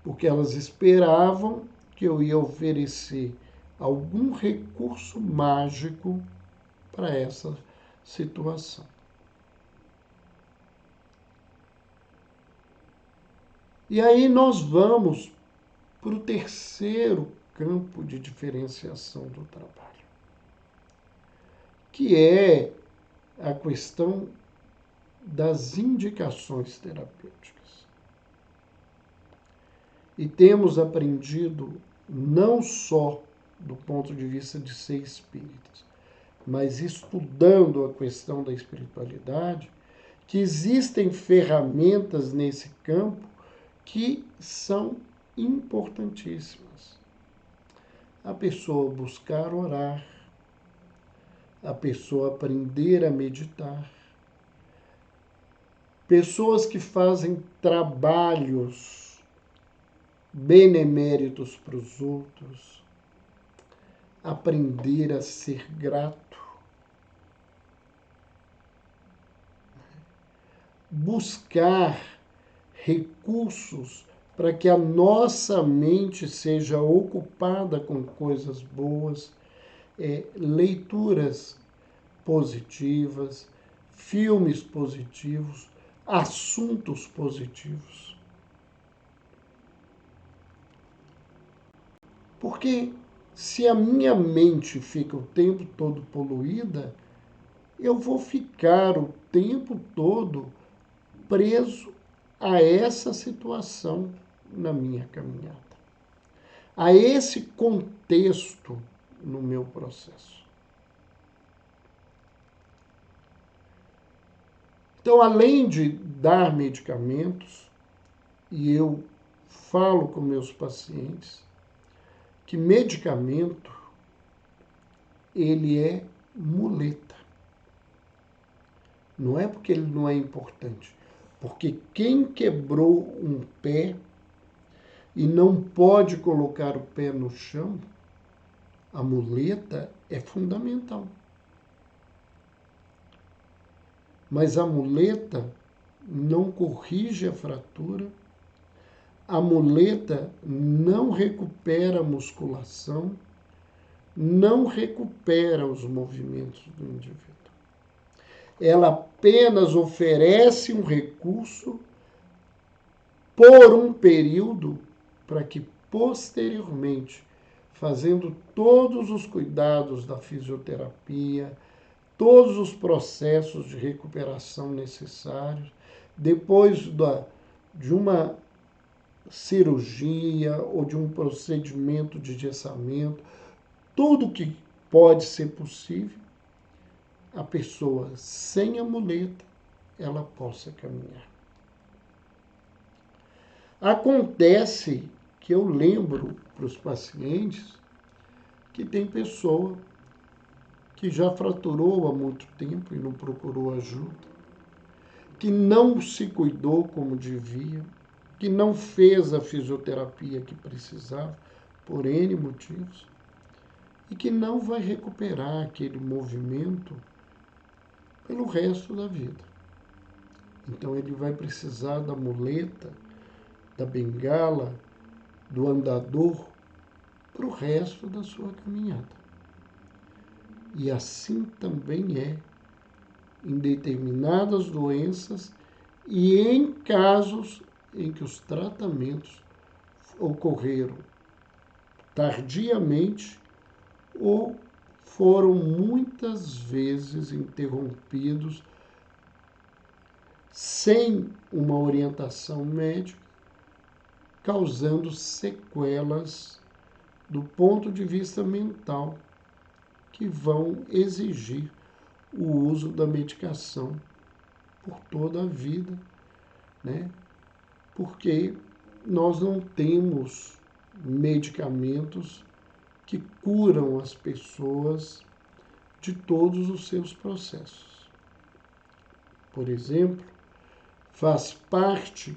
porque elas esperavam que eu ia oferecer algum recurso mágico para essa situação. E aí nós vamos para o terceiro campo de diferenciação do trabalho, que é a questão das indicações terapêuticas. E temos aprendido não só do ponto de vista de ser espíritas, mas estudando a questão da espiritualidade, que existem ferramentas nesse campo que são importantíssimas. A pessoa buscar orar, a pessoa aprender a meditar, pessoas que fazem trabalhos beneméritos para os outros, aprender a ser grato, buscar recursos para que a nossa mente seja ocupada com coisas boas, leituras positivas, filmes positivos, assuntos positivos. Porque se a minha mente fica o tempo todo poluída, eu vou ficar o tempo todo preso a essa situação na minha caminhada, a esse contexto no meu processo. Então, além de dar medicamentos, e eu falo com meus pacientes que medicamento ele é muleta. Não é porque ele não é importante, porque quem quebrou um pé e não pode colocar o pé no chão, a muleta é fundamental. Mas a muleta não corrige a fratura, a muleta não recupera a musculação, não recupera os movimentos do indivíduo. Ela apenas oferece um recurso por um período para que posteriormente, fazendo todos os cuidados da fisioterapia, todos os processos de recuperação necessários, depois de uma cirurgia ou de um procedimento de engessamento, tudo que pode ser possível, a pessoa sem a muleta, ela possa caminhar. Acontece que eu lembro para os pacientes que tem pessoa que já fraturou há muito tempo e não procurou ajuda, que não se cuidou como devia, que não fez a fisioterapia que precisava, por N motivos, e que não vai recuperar aquele movimento pelo resto da vida. Então ele vai precisar da muleta, da bengala, do andador para o resto da sua caminhada. E assim também é em determinadas doenças e em casos em que os tratamentos ocorreram tardiamente ou foram muitas vezes interrompidos sem uma orientação médica, causando sequelas do ponto de vista mental que vão exigir o uso da medicação por toda a vida, né? Porque nós não temos medicamentos que curam as pessoas de todos os seus processos. Por exemplo, faz parte,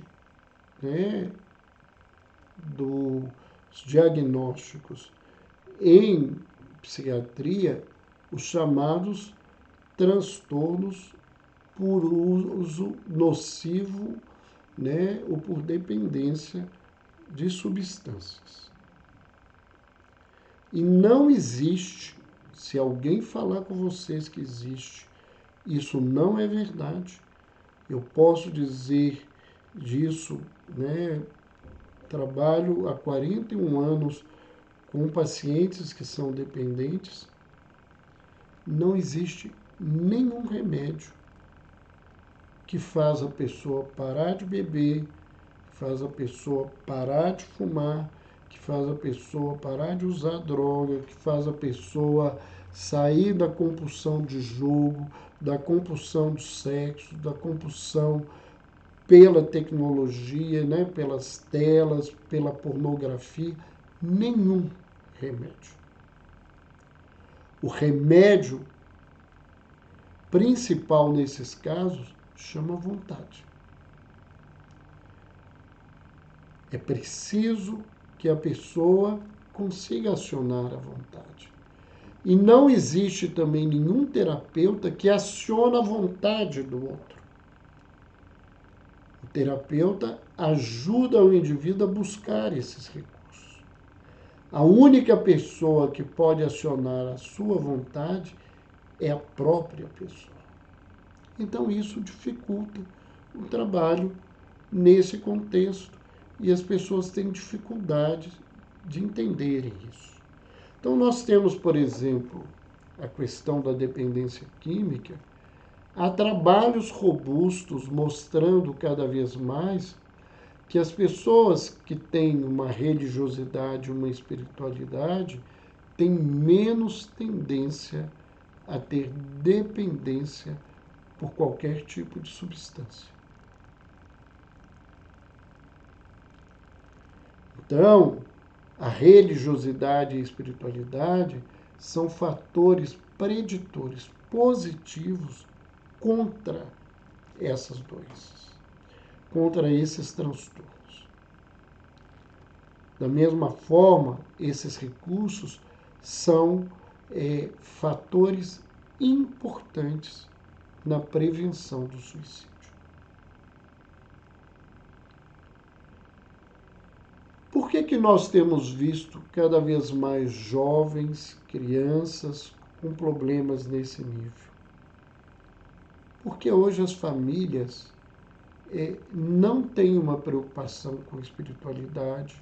né, dos diagnósticos em psiquiatria os chamados transtornos por uso nocivo, né, ou por dependência de substâncias. E não existe, se alguém falar com vocês que existe, isso não é verdade. Eu posso dizer disso, né? Trabalho há 41 anos com pacientes que são dependentes. Não existe nenhum remédio que faz a pessoa parar de beber, que faz a pessoa parar de fumar, que faz a pessoa parar de usar droga, que faz a pessoa sair da compulsão de jogo, da compulsão do sexo, da compulsão pela tecnologia, né, pelas telas, pela pornografia. Nenhum remédio. O remédio principal nesses casos chama vontade. É preciso que a pessoa consiga acionar a vontade. E não existe também nenhum terapeuta que aciona a vontade do outro. O terapeuta ajuda o indivíduo a buscar esses recursos. A única pessoa que pode acionar a sua vontade é a própria pessoa. Então isso dificulta o trabalho nesse contexto e as pessoas têm dificuldade de entenderem isso. Então nós temos, por exemplo, a questão da dependência química. Há trabalhos robustos mostrando cada vez mais que as pessoas que têm uma religiosidade, uma espiritualidade, têm menos tendência a ter dependência por qualquer tipo de substância. Então, a religiosidade e a espiritualidade são fatores preditores positivos contra essas doenças, contra esses transtornos. Da mesma forma, esses recursos são fatores importantes na prevenção do suicídio. Por que nós temos visto cada vez mais jovens, crianças com problemas nesse nível? Porque hoje as famílias não têm uma preocupação com espiritualidade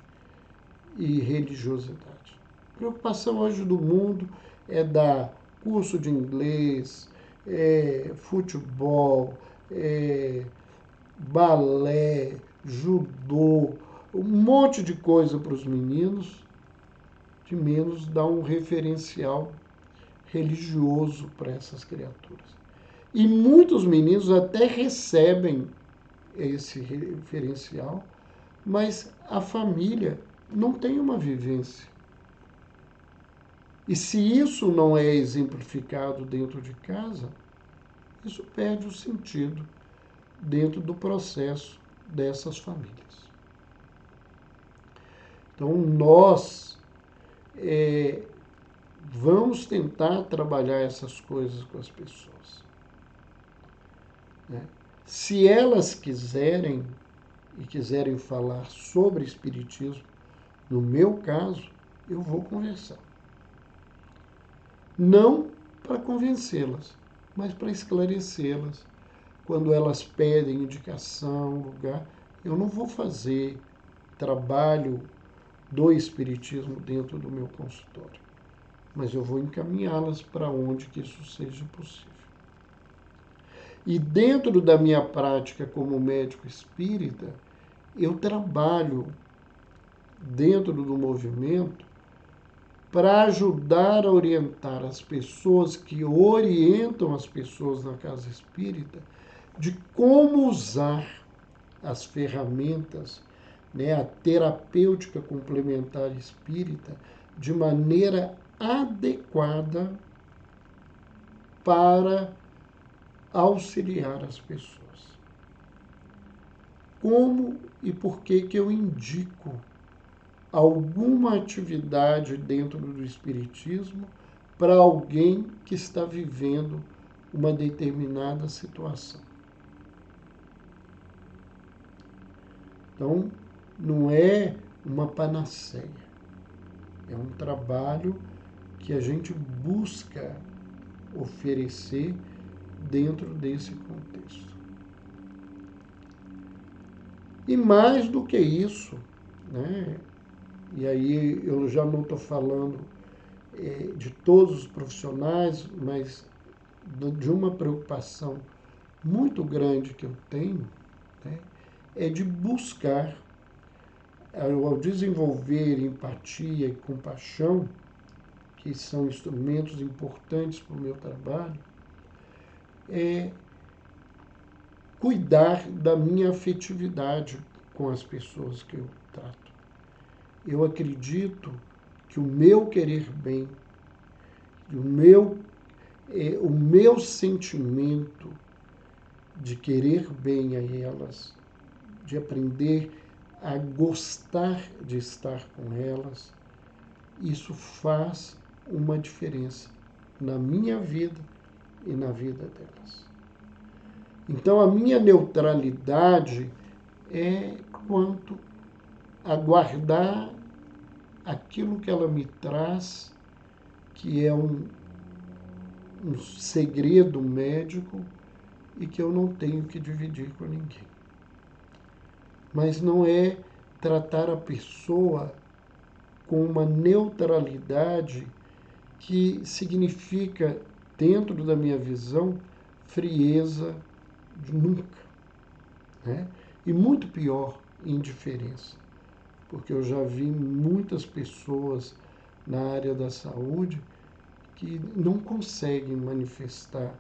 e religiosidade. A preocupação hoje do mundo é dar curso de inglês, futebol, balé, judô, um monte de coisa para os meninos, de menos dar um referencial religioso para essas criaturas. E muitos meninos até recebem esse referencial, mas a família não tem uma vivência. E se isso não é exemplificado dentro de casa, isso perde o sentido dentro do processo dessas famílias. Então, nós vamos tentar trabalhar essas coisas com as pessoas. Né? Se elas quiserem e quiserem falar sobre espiritismo, no meu caso, eu vou conversar. Não para convencê-las, mas para esclarecê-las. Quando elas pedem indicação, lugar, eu não vou fazer trabalho do espiritismo dentro do meu consultório, mas eu vou encaminhá-las para onde que isso seja possível. E dentro da minha prática como médico espírita, eu trabalho dentro do movimento para ajudar a orientar as pessoas que orientam as pessoas na casa espírita de como usar as ferramentas, a terapêutica complementar espírita, de maneira adequada para auxiliar as pessoas. Como e por que eu indico alguma atividade dentro do espiritismo para alguém que está vivendo uma determinada situação? Então, não é uma panaceia. É um trabalho que a gente busca oferecer dentro desse contexto. E mais do que isso, e aí eu já não estou falando de todos os profissionais, mas de uma preocupação muito grande que eu tenho, é de buscar, ao desenvolver empatia e compaixão, que são instrumentos importantes para o meu trabalho, cuidar da minha afetividade com as pessoas que eu trato. Eu acredito que o meu querer bem, o meu sentimento de querer bem a elas, de aprender a gostar de estar com elas, isso faz uma diferença na minha vida e na vida delas. Então, a minha neutralidade é quanto a guardar aquilo que ela me traz, que é um segredo médico e que eu não tenho que dividir com ninguém. Mas não é tratar a pessoa com uma neutralidade que significa, dentro da minha visão, frieza de nunca. E muito pior, indiferença. Porque eu já vi muitas pessoas na área da saúde que não conseguem manifestar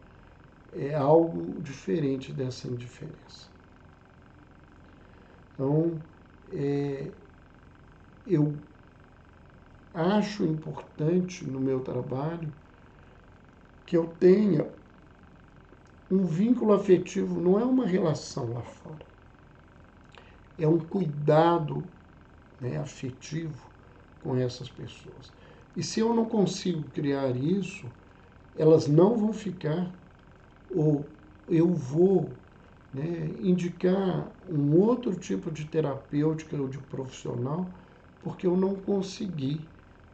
algo diferente dessa indiferença. Então, eu acho importante no meu trabalho que eu tenha Um vínculo afetivo não é uma relação lá fora. É um cuidado, né, afetivo com essas pessoas. E se eu não consigo criar isso, elas não vão ficar, ou eu vou, né, indicar um outro tipo de terapêutica ou de profissional, porque eu não consegui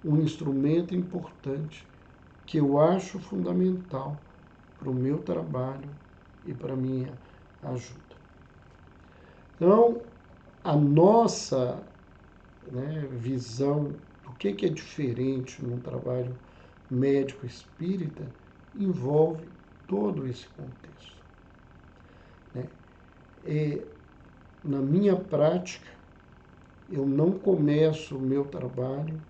um instrumento importante que eu acho fundamental para o meu trabalho e para a minha ajuda. Então, a nossa, né, visão do que é diferente num trabalho médico espírita envolve todo esse contexto, né? Na minha prática, eu não começo o meu trabalho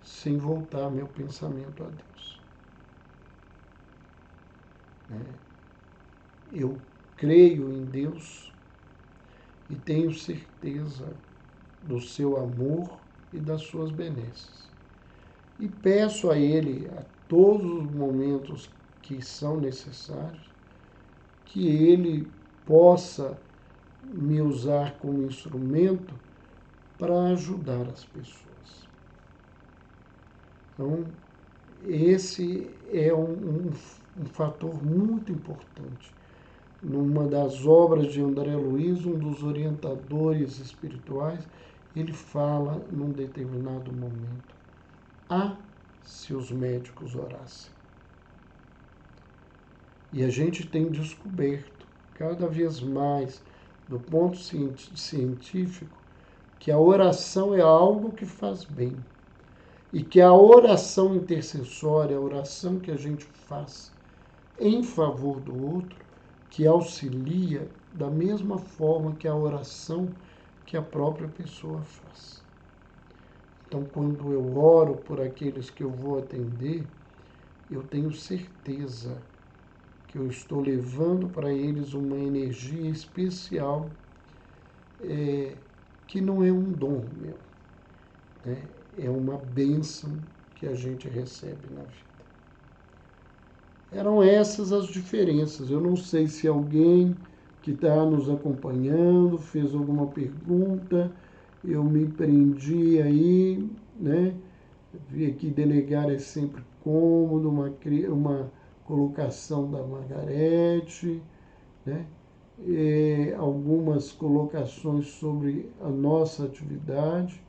sem voltar meu pensamento a Deus, né? Eu creio em Deus e tenho certeza do seu amor e das suas benesses. E peço a Ele, a todos os momentos que são necessários, que Ele possa me usar como instrumento para ajudar as pessoas. Então, esse é um fator muito importante. Numa das obras de André Luiz, um dos orientadores espirituais, ele fala num determinado momento: ah, se os médicos orassem. E a gente tem descoberto cada vez mais, do ponto científico, que a oração é algo que faz bem. E que a oração intercessória, a oração que a gente faz em favor do outro, que auxilia da mesma forma que a oração que a própria pessoa faz. Então, quando eu oro por aqueles que eu vou atender, eu tenho certeza que eu estou levando para eles uma energia especial, que não é um dom meu, né? É uma bênção que a gente recebe na vida. Eram essas as diferenças. Eu não sei se alguém que está nos acompanhando fez alguma pergunta, eu me prendi aí, né? Vi aqui delegar é sempre cômodo, uma colocação da Margarete, né? Algumas colocações sobre a nossa atividade.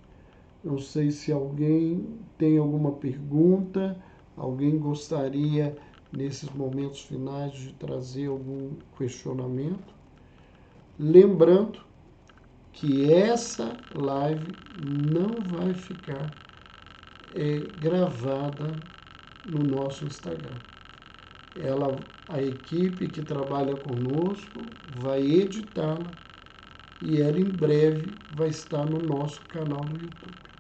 Não sei se alguém tem alguma pergunta, alguém gostaria, nesses momentos finais, de trazer algum questionamento. Lembrando que essa live não vai ficar gravada no nosso Instagram. A equipe que trabalha conosco vai editá-la e ela em breve vai estar no nosso canal do YouTube.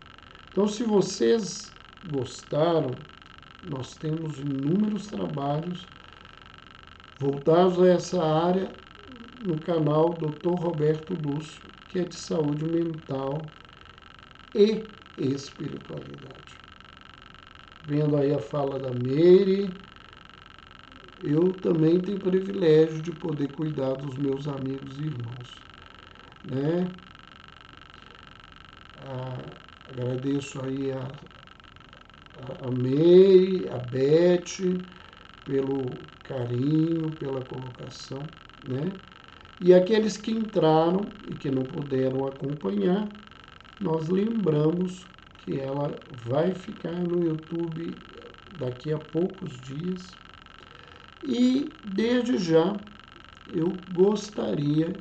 Então, se vocês gostaram, nós temos inúmeros trabalhos voltados a essa área no canal Dr. Roberto Lúcio, que é de saúde mental e espiritualidade. Vendo aí a fala da Meire, eu também tenho o privilégio de poder cuidar dos meus amigos e irmãos, né? Agradeço aí a Meire, a Beth, pelo carinho, pela colocação, né? E aqueles que entraram e que não puderam acompanhar, nós lembramos que ela vai ficar no YouTube daqui a poucos dias. E, desde já, eu gostaria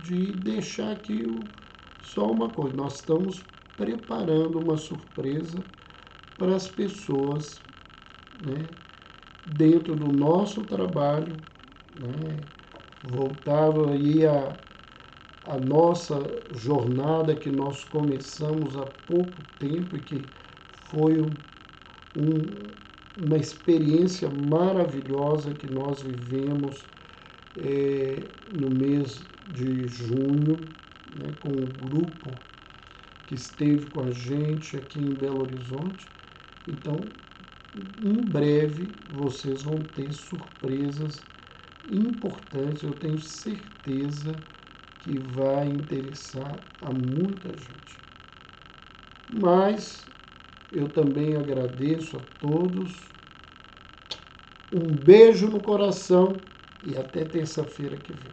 de deixar aqui só uma coisa. Nós estamos preparando uma surpresa para as pessoas, né, dentro do nosso trabalho, né, voltado aí a nossa jornada que nós começamos há pouco tempo e que foi uma experiência maravilhosa que nós vivemos no mês de junho, né, com o grupo que esteve com a gente aqui em Belo Horizonte. Então, em breve, vocês vão ter surpresas importante, eu tenho certeza que vai interessar a muita gente. Mas eu também agradeço a todos. Um beijo no coração e até terça-feira que vem.